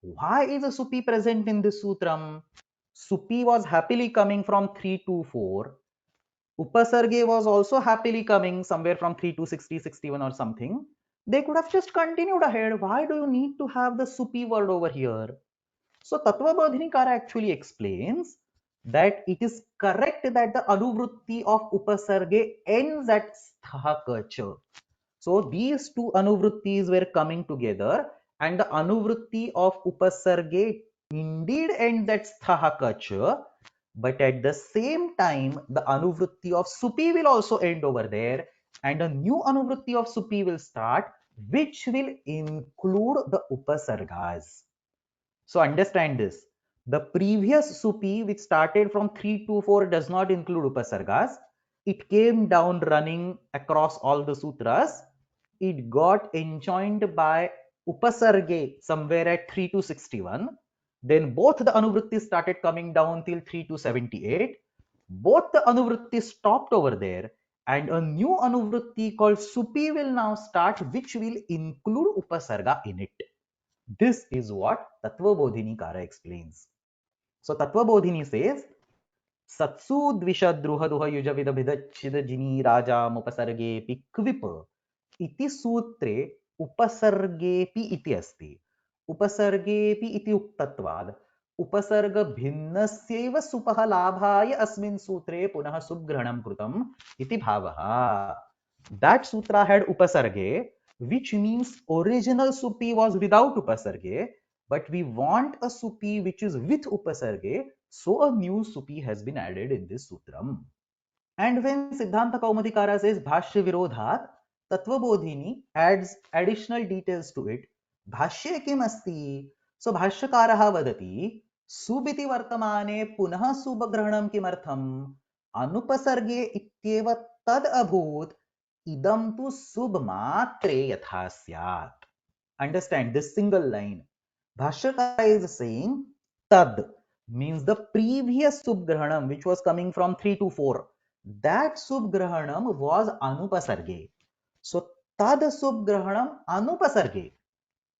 Why is a supi present in this sutram? Supi was happily coming from 3 to 4. Upasarge was also happily coming somewhere from 3 to 60, 61 or something. They could have just continued ahead. Why do you need to have the supi word over here? So Tattvabodhinikara actually explains that it is correct that the anuvritti of upasarge ends at sthakacha. So these two anuvrittis were coming together, and the anuvritti of upasarge indeed ends at sthakacha, but at the same time the anuvritti of supi will also end over there, and a new anuvritti of supi will start, which will include the upasargas. So understand this. The previous supi, which started from 3 to 4, does not include upasargas. It came down running across all the sutras. It got enjoined by upasarge somewhere at 3 to 61. Then both the anuvrittis started coming down till 3 to 78. Both the anuvrittis stopped over there, and a new anuvritti called supi will now start, which will include upasarga in it. This is what Tattvabodhini Kara explains. So Tattvabodhini says, Satsu Dvishadruha Duha Yuja Vidabhidachida Jini Raja Mupasarge Pi Kvipa Iti Sutre Upasarge Pi Iti Asti. Upasarge Pi Iti Uktatvad. उपसर्ग भिन्नस्यैव सुपः लाभाय अस्मिन् सूत्रे पुनः सुग्रहणं कृतम् इति भावः. That sutra had upasarge, which means original supi was without upasarge, but we want a supi which is with upasarge, so a new supi has been added in this sutram. And when Siddhanta Kaumadikara says Bhashya Virodhat, Tattvabodhini adds additional details to it. Bhashye kim asti? So Bhashyakaraha vadati, Subiti vartamane punah subagranam kimartham, Anupasarge ityeva tad abhut, idam tu submatre yatha syat. Understand this single line. Bhashyakara is saying tad means the previous subgrahanam which was coming from 3 to 4. That subgrahanam was anupasarge. So tad subgrahanam anupasarge.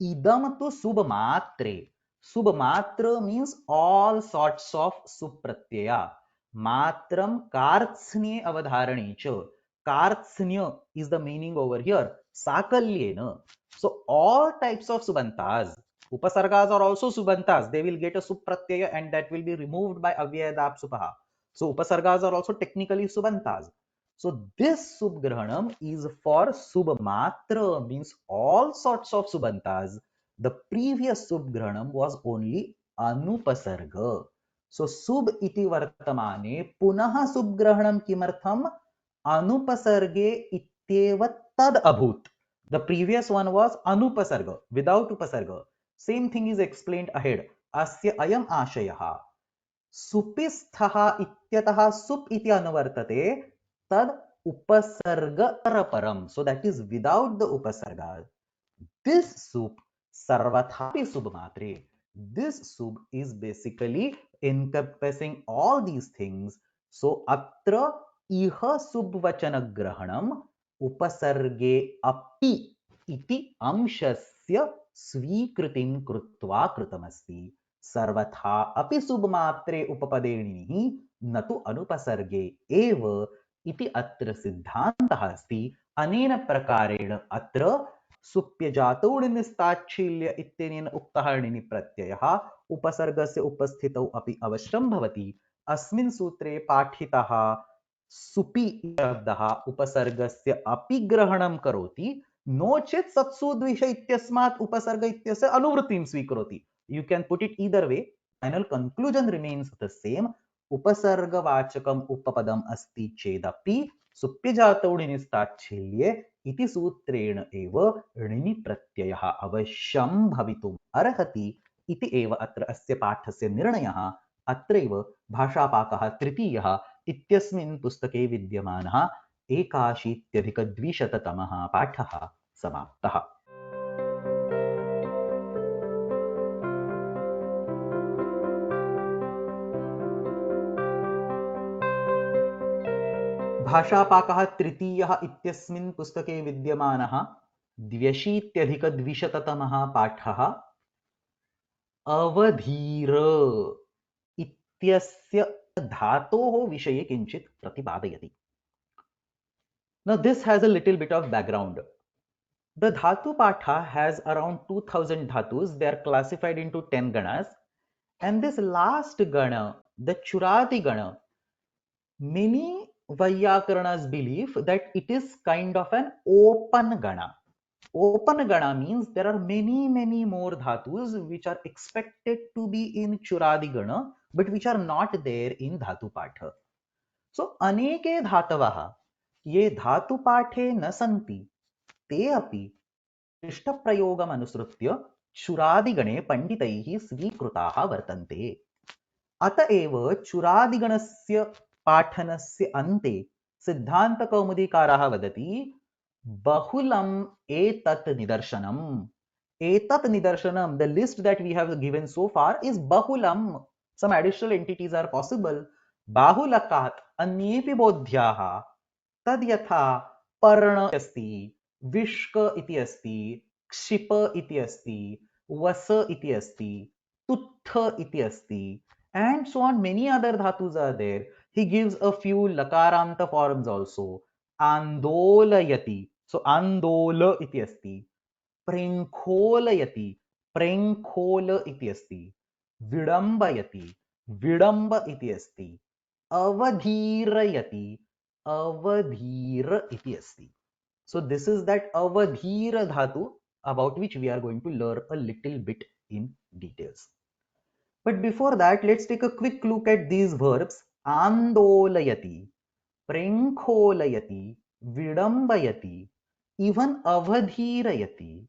Idam to submatre. Submatra means all sorts of subpratyaya. Matram kartsnye avadharane cha. Kartsnya is the meaning over here. Sakalyena. So all types of subantas. Upasargas are also subantas. They will get a subpratyaya and that will be removed by avyayadap supaha. So upasargas are also technically subantas. So this subgrahanam is for submatra, means all sorts of subantas. The previous subgrahanam was only anupasarga. So sub iti vartamane punah subgrahanam kimartham anupasarge ityeva tad abhut. The previous one was anupasarga, without upasarga. Same thing is explained ahead. Asya ayam ashayah. सुपिस्थः इत्यतः सुप इति अनुवर्तते तद उपसर्ग परपरम. So that is without the upasarga. This sup sarvathapi submatre. This sub is basically encompassing all these things. So atra iha subvachana grahanam upasarge api iti amshasya स्वीकृतिं कृत्वा कृतमस्ति. सर्वथा अपि सुबमात्रे उपपदेणिः न तु अनुपसर्गे एव इति अत्र सिद्धान्तः अस्ति. अनेन प्रकारेण अत्र सुप्यजातौ णिनिस्ताच्छील्य इत्यनेन उक्तः णिनि प्रत्ययः उपसर्गस्य उपस्थितौ अपि अवश्यं भवति. अस्मिन् सूत्रे पाठितः सुपि शब्दः उपसर्गस्य अपि ग्रहणं करोति, नो चेत् सत्सु द्विष इत्यस्मात् उपसर्ग इत्यस्य अनुवृत्तिं स्वीकरोति. You can put it either way. Final conclusion remains the same. उपसर्गवाचकम् उपपदम् अस्ति चेदपि सुप्यजातौ णिनिस्ताच्छील्ये इति सूत्रेण एव णिनि प्रत्ययः अवश्यं भवितुम् अर्हति इति एव अत्र अस्य पाठस्य निर्णयः. अत्रैव भाषापाकः तृतीयः इत्यस्मिन् पुस्तके विद्यमानः 81-200तमः पाठः समाप्तः. भाषापाकः तृतीयः इत्यस्मिन् पुस्तके विद्यमानः 82-200तमः पाठः अवधीर इत्यस्य धातोः विषये किञ्चित् प्रतिपादयति. Now this has a little bit of background. The Dhatu Patha has around 2000 dhatus. They are classified into 10 ganas. And this last gana, the Churati gana, many Vayakaranas believe that it is kind of an open gana. Open gana means there are many more dhatus which are expected to be in Churadi gana, but which are not there in Dhatu Patha. So अनेके धातवः ये धातुपाठे न सन्ति ते अपि इष्टप्रयोगम् अनुसृत्य चुरादिगणे पण्डितैः स्वीकृताः वर्तन्ते. अतएव चुरादिगणस्य पाठनस्य अन्ते सिद्धान्तकौमुदीकारः वदति बहुलम् एतत् निदर्शनम्. एतत् निदर्शनम्, the list that we have given so far is bahulam. Some additional entities are possible. बाहुलकात् अन्येपि बोध्याः तद् यथा पर्ण अस्ति, विष्क इति अस्ति, क्षिप इति अस्ति, वस इति अस्ति, तुत्थ इति अस्ति, and so on. Many other dhatus are there. He gives a few lakaranta forms also. Andolayati, so andola iti asti. Prenkholayati, prenkhola iti asti. Vidambayati, vidamba iti asti. Avadhirayati, avadhira iti asti. So this is that avadhira dhatu about which we are going to learn a little bit in details. But before that, let's take a quick look at these verbs. Andolayati, Prenkholayati, Vidambayati, even Avadhirayati.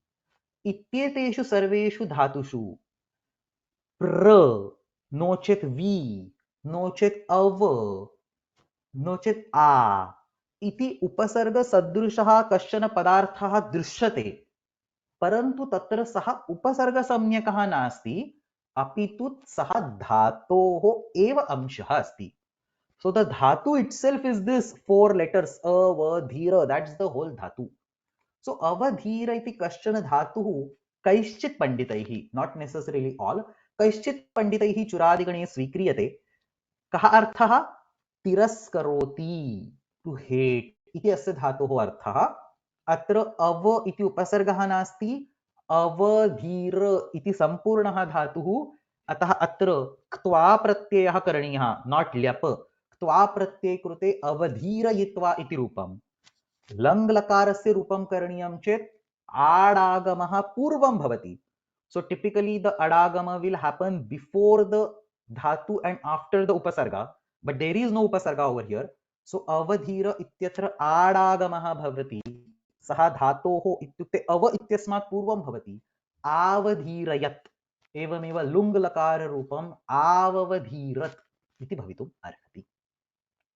इत्येतेषु सर्वेषु धातुषु प्र, नोचेत we, नोचेत अव, नोचेत आ इति उपसर्ग सदृशः कश्चन पदार्थः दृश्यते, परन्तु तत्र सः उपसर्गसंज्ञकः नास्ति, अपितु सः धातोः एव अंशः अस्ति. So the dhatu itself is this four letters avadhira, that's the whole dhatu. So avadhira iti kashchana dhatuः कैश्चित् पंडितैः, not necessarily all, कैश्चित् पंडितैः चुरादिगणे स्वीक्रियते. कः अर्थः? तिरस्करोति, टू हेट इति अस्य धातोः अर्थः. अत्र अव इति उपसर्गः नास्ति, अवधीर इति सम्पूर्णः धातुः, अतः अत्र क्त्वा प्रत्ययः करणीयः, नॉट ल्यप. क्त्वा प्रत्यये कृते अवधीरयित्वा इति रूपम्. लङ् लकारस्य रूपं करणीयं चेत् आडागमः पूर्वं भवति. So typically the adagama will happen before the dhatu and after the upasarga, but there is no upasarga over here. So avadhira ityatra adagamah bhavati. सः धातोः इत्युक्ते अव इत्यस्मात् पूर्वं भवति. आवधीरयत्, एवमेव लुङ् लकाररूपम् आववधीरत् इति भवितुम् अर्हति.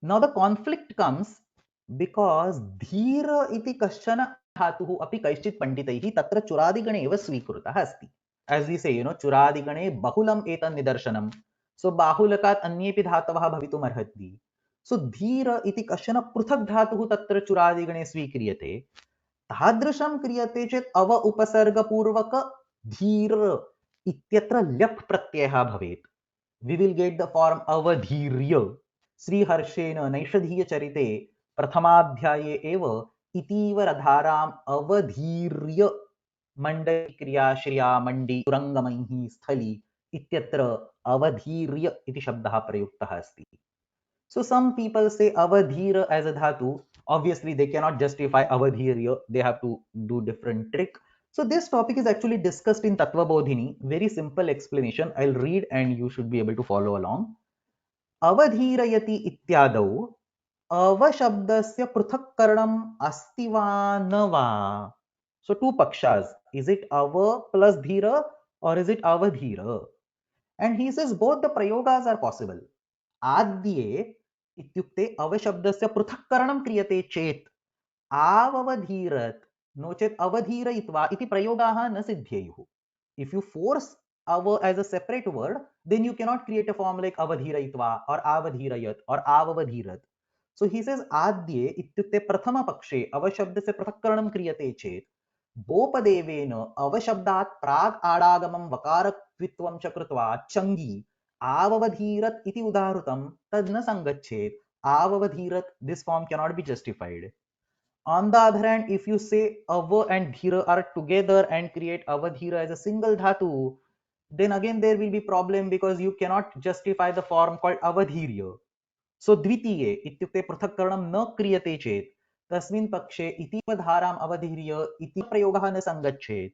Now the conflict comes because धीर इति कश्चन धातुः अपि कैश्चित् पण्डितैः तत्र चुरादिगणे एव स्वीकृतः अस्ति. As we say, चुरादिगणे बहुलम् एतन् निदर्शनम्. So बाहुलकात् अन्येपि धातवः भवितुम् अर्हन्ति. So धीर इति कश्चन पृथक् धातुः तत्र चुरादिगणे स्वीक्रियते. तादृशं क्रियते चेत् अव उपसर्गपूर्वक धीर इत्यत्र ल्यप् प्रत्ययः भवेत्. We will get the form avadhirya. श्रीहर्षेण नैषधीयचरिते प्रथमाध्याये एव इतीव रधाराम् अवधीर्य मण्डलीक्रिया श्रिया मण्डी तुरङ्गमैः स्थली इत्यत्र अवधीर्य इति शब्दः प्रयुक्तः अस्ति. So some people say avadhira as a dhatu. Obviously they cannot justify avadhirya, they have to do different trick. So this topic is actually discussed in Tattvabodhini. Very simple explanation. I'll read and you should be able to follow along. अवधीरयति इत्यादौ अवशब्दस्य पृथक्करणम् अस्ति वा न वा. So two pakshas. Is it ava plus dhira or is it avadhira? And he says both the prayogas are possible. आद्ये इत्युक्ते अवशब्दस्य पृथक्करणं क्रियते चेत् आववधीरत् no चेत् अवधीरयित्वा इति प्रयोगाः न सिद्ध्येयुः. If you force ava as a separate word, then you cannot create a form like avadhirayitva or avadhirayat or avavadhirat. So he says adye ityukte prathama pakshe avashabdasya prathakkaranam kriyate chet बोपदेवेन अवशब्दात् प्राग् आडागमं वकारत्वित्वं च कृत्वा चङ्गी आववधीरत् इति उदाहृतं तद् न सङ्गच्छेत्. आववधीरत्, this form cannot be justified. On the other hand, if you say ava and dhira are together and create avadhira as a single dhatu, then again there will be problem because you cannot justify the form called avadhirya. So द्वितीये इत्युक्ते पृथक्करणं न क्रियते चेत् तस्मिन् पक्षे इतीव धाराम् अवधीर्य इति प्रयोगः न सङ्गच्छेत्.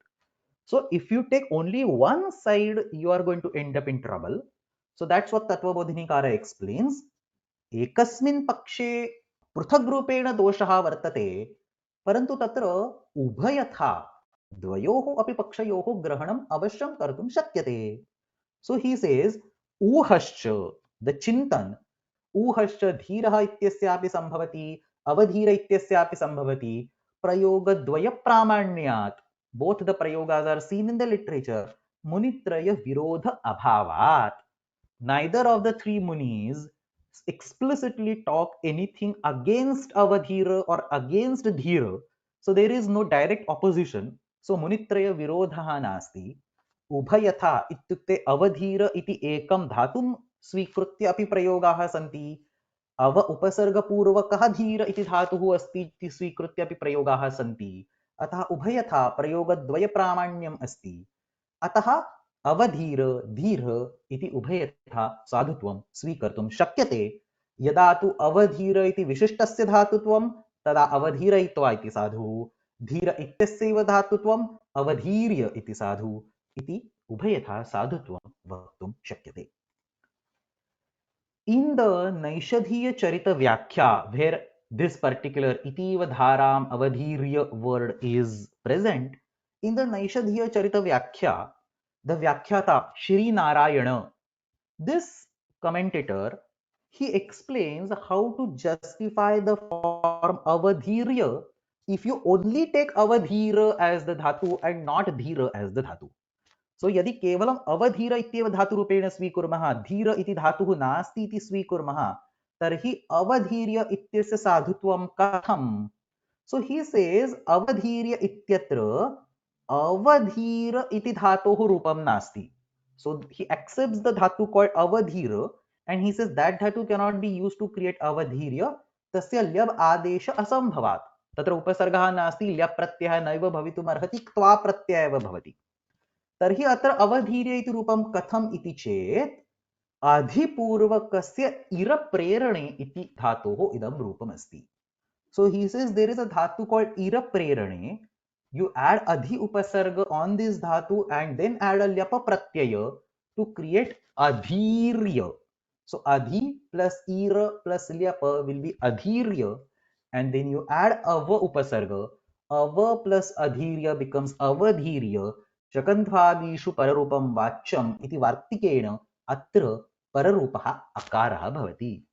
So if you take only one side, you are going to end up in trouble. So that's what Tattvabodhinikara explains. एकस्मिन् पक्षे पृथक् रूपेण दोषः वर्तते, परन्तु तत्र उभयथा द्वयोः अपि पक्षयोः ग्रहणम् अवश्यं कर्तुं शक्यते. So he says ऊहश्च, the चिन्तन, ऊहश्च धीरः इत्यस्यापि सम्भवति अवधीर इत्यस्यापि सम्भवति प्रयोगद्वय प्रामाण्यात्. Both the prayogas are seen in the literature. Munitraya virodha abhavat. Neither of the three munis explicitly talk anything against avadhira or against dhira. So there is no direct opposition. So munitraya virodha nasti. उभयथा इत्युक्ते अवधीर इति एकं धातुं स्वीकृत्य अपि प्रयोगाः सन्ति. अव उपसर्गपूर्वकः धीर इति धातुः अस्ति इति स्वीकृत्य अपि प्रयोगाः सन्ति. अतः उभयथा प्रयोगद्वय प्रामाण्यम् अस्ति. अतः अवधीर धीर इति उभयथा साधुत्वं स्वीकर्तुं शक्यते. यदा तु अवधीर इति विशिष्टस्य धातुत्वं तदा अवधीरयित्वा इति साधुः, धीर इत्यस्यैव धातुत्वम् अवधीर्य इति साधुः इति उभयथा साधुत्वं वक्तुं शक्यते. In the Naishadhiya Charita Vyakhya, where this particular Itiva Dharam Avadhirya word is present, in the Naishadhiya Charita Vyakhya, the Vyakhyata Shri Narayana, this commentator, he explains how to justify the form Avadhirya if you only take Avadhira as the dhatu and not Dhira as the dhatu. सो यदि केवलम अवधीर इत्येव धातुरूपेण स्वीकुर्मः, धीर इति धातुः नास्ति इति स्वीकुर्मः, तर्हि अवधीर्य इत्यस्य साधुत्वं कथम्? सो ही सेज अवधीर्य इत्यत्र अवधीर इति धातोः रूपं नास्ति. सो ही एक्सेप्ट्स द धातु called अवधीर and he says that dhatu cannot be used to create avadhirya, tasya lyab आदेश असंभवात्. तत्र उपसर्गः नास्ति, ल्यप् प्रत्ययः नैव भवितुम् अर्हति, क्त्वा प्रत्ययः एव भवति. तर्हि अत्र अवधीर्य इति रूपं कथम् इति चेत् अधिपूर्वकस्य इर प्रेरणे इति धातोः इदं रूपम् अस्ति. So he says there is a dhatu called ira prerane. You add adhi upasarga on this dhatu and then add a lyapa pratyaya to create adhirya. So adhi plus ira plus lyapa will be adhirya, and then you add ava upasarga. Ava plus adhirya becomes avadhirya. शकन्ध्वादिषु पररूपं वाच्यम् इति वार्तिकेण अत्र पररूपः अकारः भवति.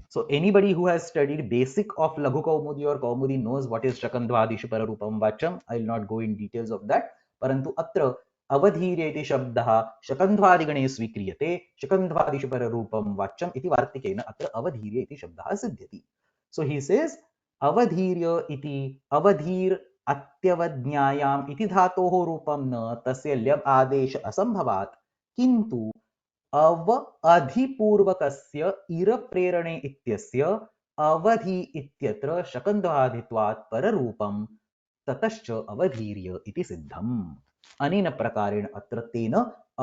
So anybody who has studied basic of Laghu Kaumudi or Kaumudi knows what is Shakandhvadishu Pararupam Vacham. I will not go in details of that. Parantu atra avadhirya iti shabdah Shakandhvadigane svikriyate Shakandhvadishu Pararupam Vacham iti vartikena atra avadhirya iti shabdah siddhyati. So he says avadhirya iti avadhir atyavadnyayam iti dhatoho rupam na tasya lyab adesh asambhavat kintu अव अधिपूर्वकस्य इर प्रेरणे इत्यस्य अवधि इत्यत्र शकन्धाधित्वात् पररूपं ततश्च अवधीर्य इति सिद्धम्. अनेन प्रकारेण अत्र तेन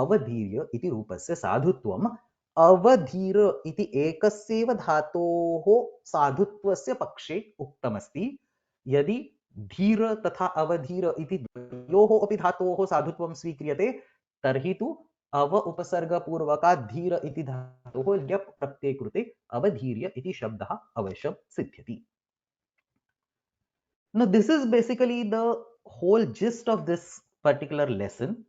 अवधीर्य इति रूपस्य साधुत्वम् अवधीर इति एकस्यैव धातोः साधुत्वस्य पक्षे उक्तमस्ति. यदि धीर तथा अवधीर इति द्वयोः अपि धातोः साधुत्वं स्वीक्रियते तर्हि तु अव उपसर्ग पूर्वका धीर इति धातोः ल्यप् प्रत्यये कृते अवधीर्य इति शब्दः अवश्यं सिद्ध्यति. Now this is basically the whole gist of this particular lesson,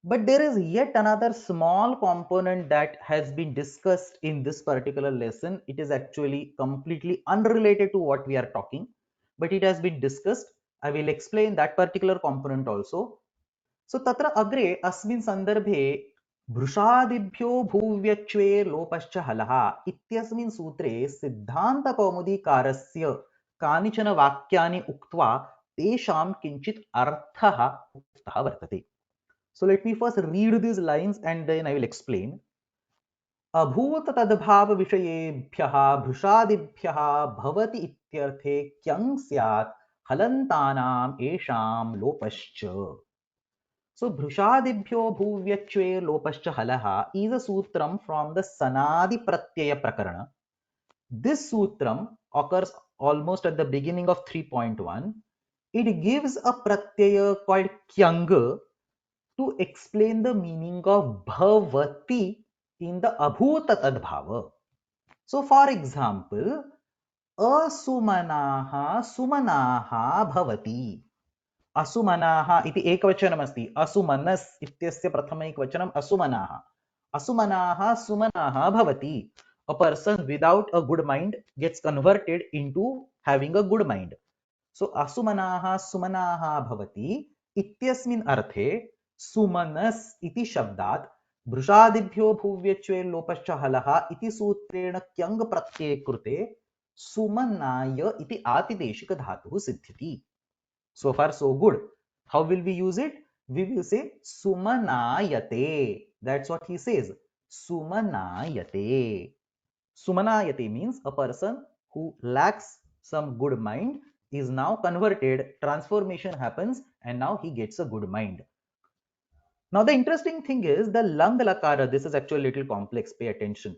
but there is yet another small component that has been discussed in this particular lesson. It is actually completely unrelated to what we are talking, but it has been discussed. I will explain that particular component also. So तत्र अग्रे अस्मिन् सन्दर्भे भृशादिभ्यो भूव्यच्वे लोपश्च हलः इत्यस्मिन् सूत्रे सिद्धान्तकौमुदीकारस्य कानिचन वाक्यानि उक्त्वा तेषां किञ्चित् अर्थः उक्तः वर्तते. So let me first read these lines and then I will explain. अभूत तद्भाव विषयेभ्यः भृशादिभ्यः भवति इत्यर्थे क्यं स्यात् हलन्तानाम् येषां लोपश्च. So Bhrushadibhyo Bhuvyachve Lopascha Halaha is a sutram from the Sanadi Pratyaya Prakarana. This sutram occurs almost at the beginning of 3.1. It gives a pratyaya called Kyang to explain the meaning of Bhavati in the Abhuta Tadbhava. So for example, Asumanaha Sumanaha Bhavati. असुमनाः इति एकवचनमस्ति. असुमनस् इत्यस्य प्रथमैकवचनम् असुमनाः. असुमनाः सुमनाः भवति. A person without a good mind gets converted into having a good mind. So असुमनाः सुमनाः भवति इत्यस्मिन् अर्थे सुमनस् इति शब्दात् भृशादिभ्यो भूव्यच्वे लोपश्च हलः इति सूत्रेण क्यङ् प्रत्यये कृते सुमनाय इति आतिदेशिक धातुः सिद्ध्यति. So far so good. How will we use it? We will say sumanayate. That's what he says. Sumanayate. Sumanayate means a person who lacks some good mind is now converted. Transformation happens and now he gets a good mind. Now the interesting thing is the lang lakara. This is actually a little complex. Pay attention.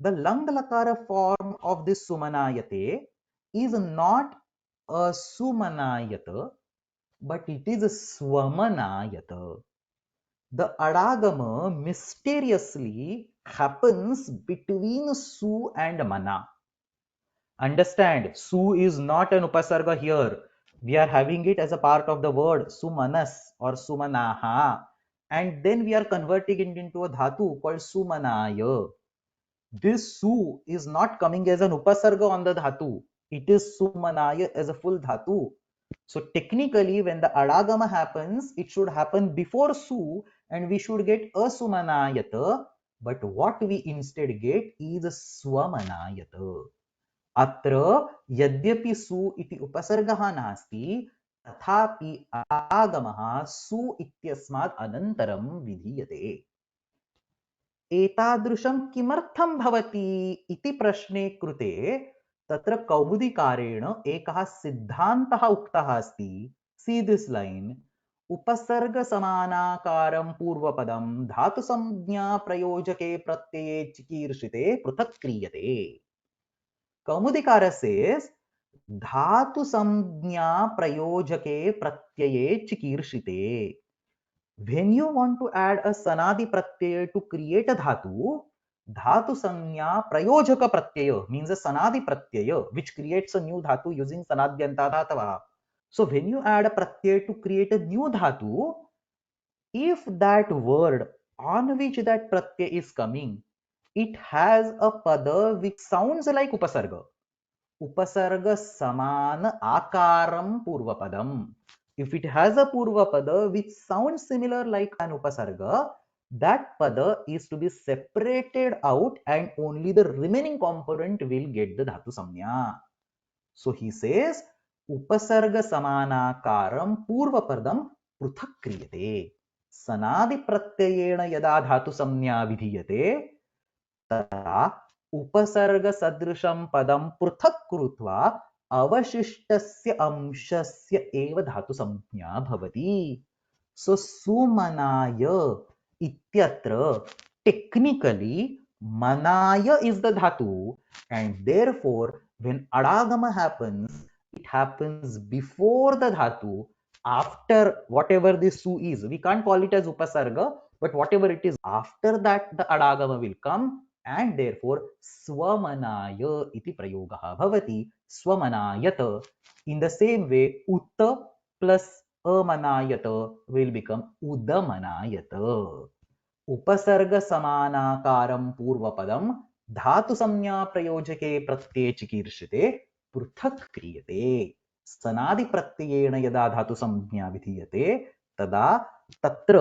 The lang lakara form of this sumanayate is not asumanayat, but it is swamanayat. The adagama mysteriously happens between su and mana. Understand, su is not an upasarga here. We are having it as a part of the word sumanas or sumanaha, and then we are converting it into a dhatu called sumanaya. This su is not coming as an upasarga on the dhatu. It is sumanaya as a full dhatu. So technically, when the adagama happens, it should happen before su, and we should get asumanayata. But what we instead get is swamanayata. अत्र यद्यपि सु इति उपसर्गः नास्ति, तथापि आगमः सु इत्यस्मात् अनन्तरं विधीयते. एतादृशं किमर्थं भवति इति प्रश्ने कृते तत्र कौमुदीकारेण एकः सिद्धान्तः उक्तः अस्ति. See this line. उपसर्गसमानाकारं पूर्वपदं धातुसंज्ञा प्रयोजके प्रत्यये चिकीर्षिते पृथक् क्रियते. कौमुदीकार says धातु संज्ञा प्रयोजके प्रत्यये चिकीर्षिते. When you want to add a sanadi pratyaya to create a dhatu, dhatu sanya prayojaka pratyaya means a sanadi pratyaya which creates a new dhatu using sanadyanta dhatava. So when you add a pratyaya to create a new dhatu, if that word on which that pratyaya is coming, it has a pada which sounds like upasarga. Upasarga samana akaram purvapadam. If it has a purvapada which sounds similar like an upasarga, that pada is to be separated out and only the remaining component will get the dhatu samnya. So he says, upasarga samanakaram purvapadam pruthak kriyate. Sanadi pratyayena yada dhatu samnya vidhiyate, तथा उपसर्ग सदृशं पदं पृथक् कृत्वा अवशिष्टस्य अंशस्य एव धातु संज्ञा भवति. सो सुमनाय इत्यत्र technically manaya is the dhatu, and therefore when adagama happens, it happens before the dhatu, after whatever this su is. We can't call it as upasarga, but whatever it is, after that the adagama will come, and therefore swamanaya iti prayogaha bhavati. Swamanayata. In the same way, utta plus amanayata will become udamanayata. उपसर्ग समानाकारं पूर्वपदं धातु संज्ञा प्रयोजके प्रत्यये चिकीर्षिते पृथक् क्रियते. सनादि प्रत्ययेन यदा धातु संज्ञा विधीयते तदा तत्र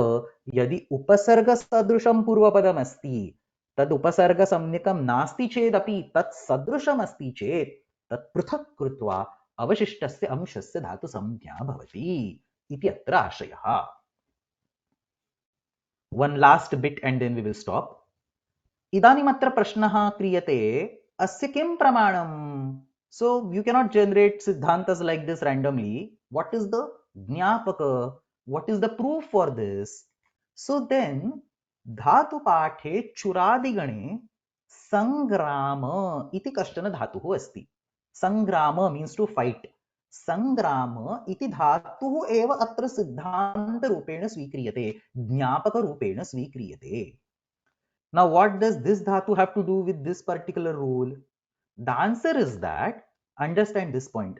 यदि उपसर्ग सदृशं पूर्वपदम् अस्ति, तद् उपसर्ग सम्यकं नास्ति चेदपि तत् सदृशम् अस्ति चेत् तत् पृथक् कृत्वा अवशिष्टस्य अंशस्य धातु संज्ञा भवति इति अत्र आशयः. One last bit and then we will stop. इदानीमत्र प्रश्नः क्रियते, अस्य किं प्रमाणम्? So you cannot generate siddhantas like this randomly. What is the ज्ञापक? What is the proof for this? So then धातु पाठे चुरादिगणे संग्राम इति कश्चन धातुः अस्ति. संग्राम means to fight. संग्राम इति धातुः एव अत्र सिद्धान्तरूपेण स्वीक्रियते, ज्ञापकरूपेण स्वीक्रियते. Now what does this dhatu have to do with this particular rule? The answer is that, understand this point.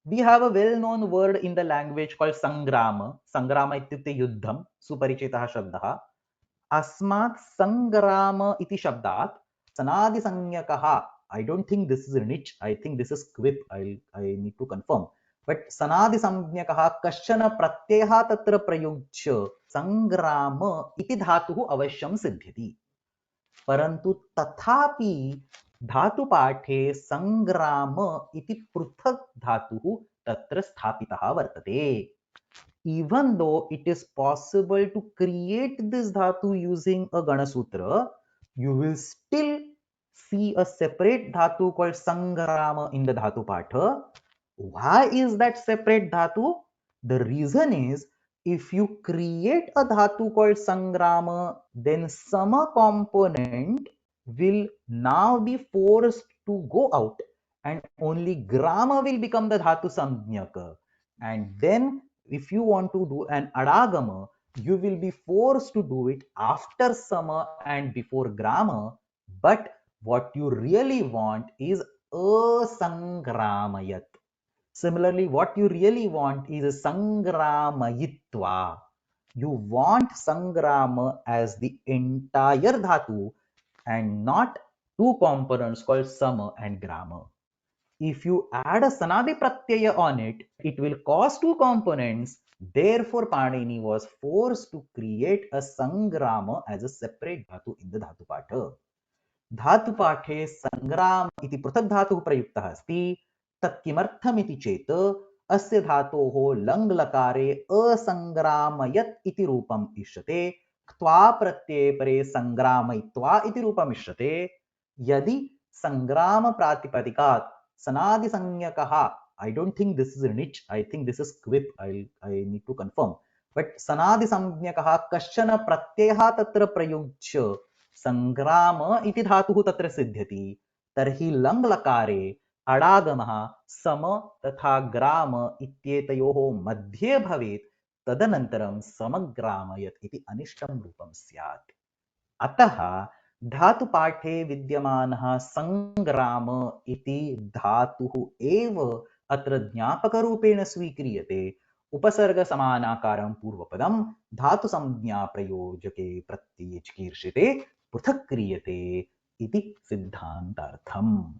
We have a well-known word in the language called sangrama. Sangrama ityukte yuddham, suparichitah shabdah. Asmat sangrama iti shabdat sanadi sanyakaha. I don't think this is a niche. I think this is quip. I need to confirm. But sanadi sanyakaha kashchana pratyayah tatra prayujya sangrama iti dhatuhu avashyam siddhyati. परंतु तथापि धातु पाठे संग्राम इति पृथक् धातुः तत्र स्थापितः वर्तते. Even though it is possible to create this dhatu using a Ganasutra, you will still see a separate dhatu called sangrama in the dhatu patha. Why is that separate dhatu? The reason is, if you create a dhatu called sangrama, then sama component will now be forced to go out and only grama will become the dhatu samjnaka. And then if you want to do an adagama, you will be forced to do it after sama and before grama. But what you really want is asangramayat. Similarly, what you really want is sangramayitva. You want sangrama as the entire dhatu and not two components called sama and grama. If you add a sanadi pratyaya on it, it will cause two components. Therefore, Panini was forced to create a sangrama as a separate dhatu in the dhatu patha. धातुपाठे संग्राम इति पृथक् धातुः प्रयुक्तः अस्ति। तत् किमर्थमिति चेत् अस्य धातोः लङ् लकारे असंग्रामयत् इति रूपम् इष्यते। क्त्वा प्रत्यये परे संग्रामयित्वा इति रूपम् इष्यते। यदि संग्राम प्रातिपदिकात् सनादिसंज्ञकः, I don't think this is a niche, I think this is quip, I need to confirm, but सनादिसंज्ञकः कश्चन प्रत्ययः तत्र प्रयुज्य संग्राम इति धातुः तत्र सिद्ध्यति, तर्हि लङ् लकारे अडागमः सम तथा ग्राम इत्येतयोः मध्ये भवेत्, तदनन्तरं समग्रामयत् इति अनिष्टं रूपं स्यात्। अतः धातुपाठे विद्यमानः संग्राम इति धातुः एव अत्र ज्ञापकरूपेण स्वीक्रियते। उपसर्गसमानाकारं पूर्वपदं धातुसंज्ञाप्रयोजके प्रत्यये चिकीर्षिते पृथक् क्रियते इति सिद्धान्तार्थम्।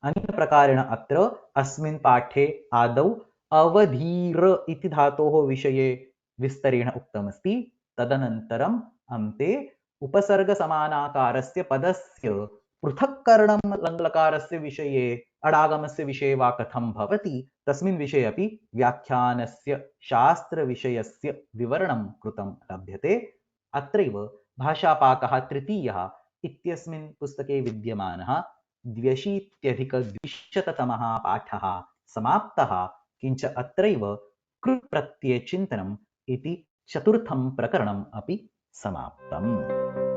अन्यप्रकारेण अत्र अस्मिन् पाठे आदौ अवधीर इति धातोः विषये विस्तरेण उक्तमस्ति। तदनन्तरम् अन्ते उपसर्गसमानाकारस्य पदस्य पृथक्करणं लङ्लकारस्य विषये अडागमस्य विषये वा कथं भवति तस्मिन् विषये अपि व्याख्यानस्य शास्त्रविषयस्य विवरणं कृतं लभ्यते। अत्रैव भाषापाकः तृतीयः इत्यस्मिन् पुस्तके विद्यमानः 200-200तमः पाठः समाप्तः। किञ्च अत्रैव कृप्रत्ययचिन्तनम् इति चतुर्थं प्रकरणम् अपि समाप्तम्।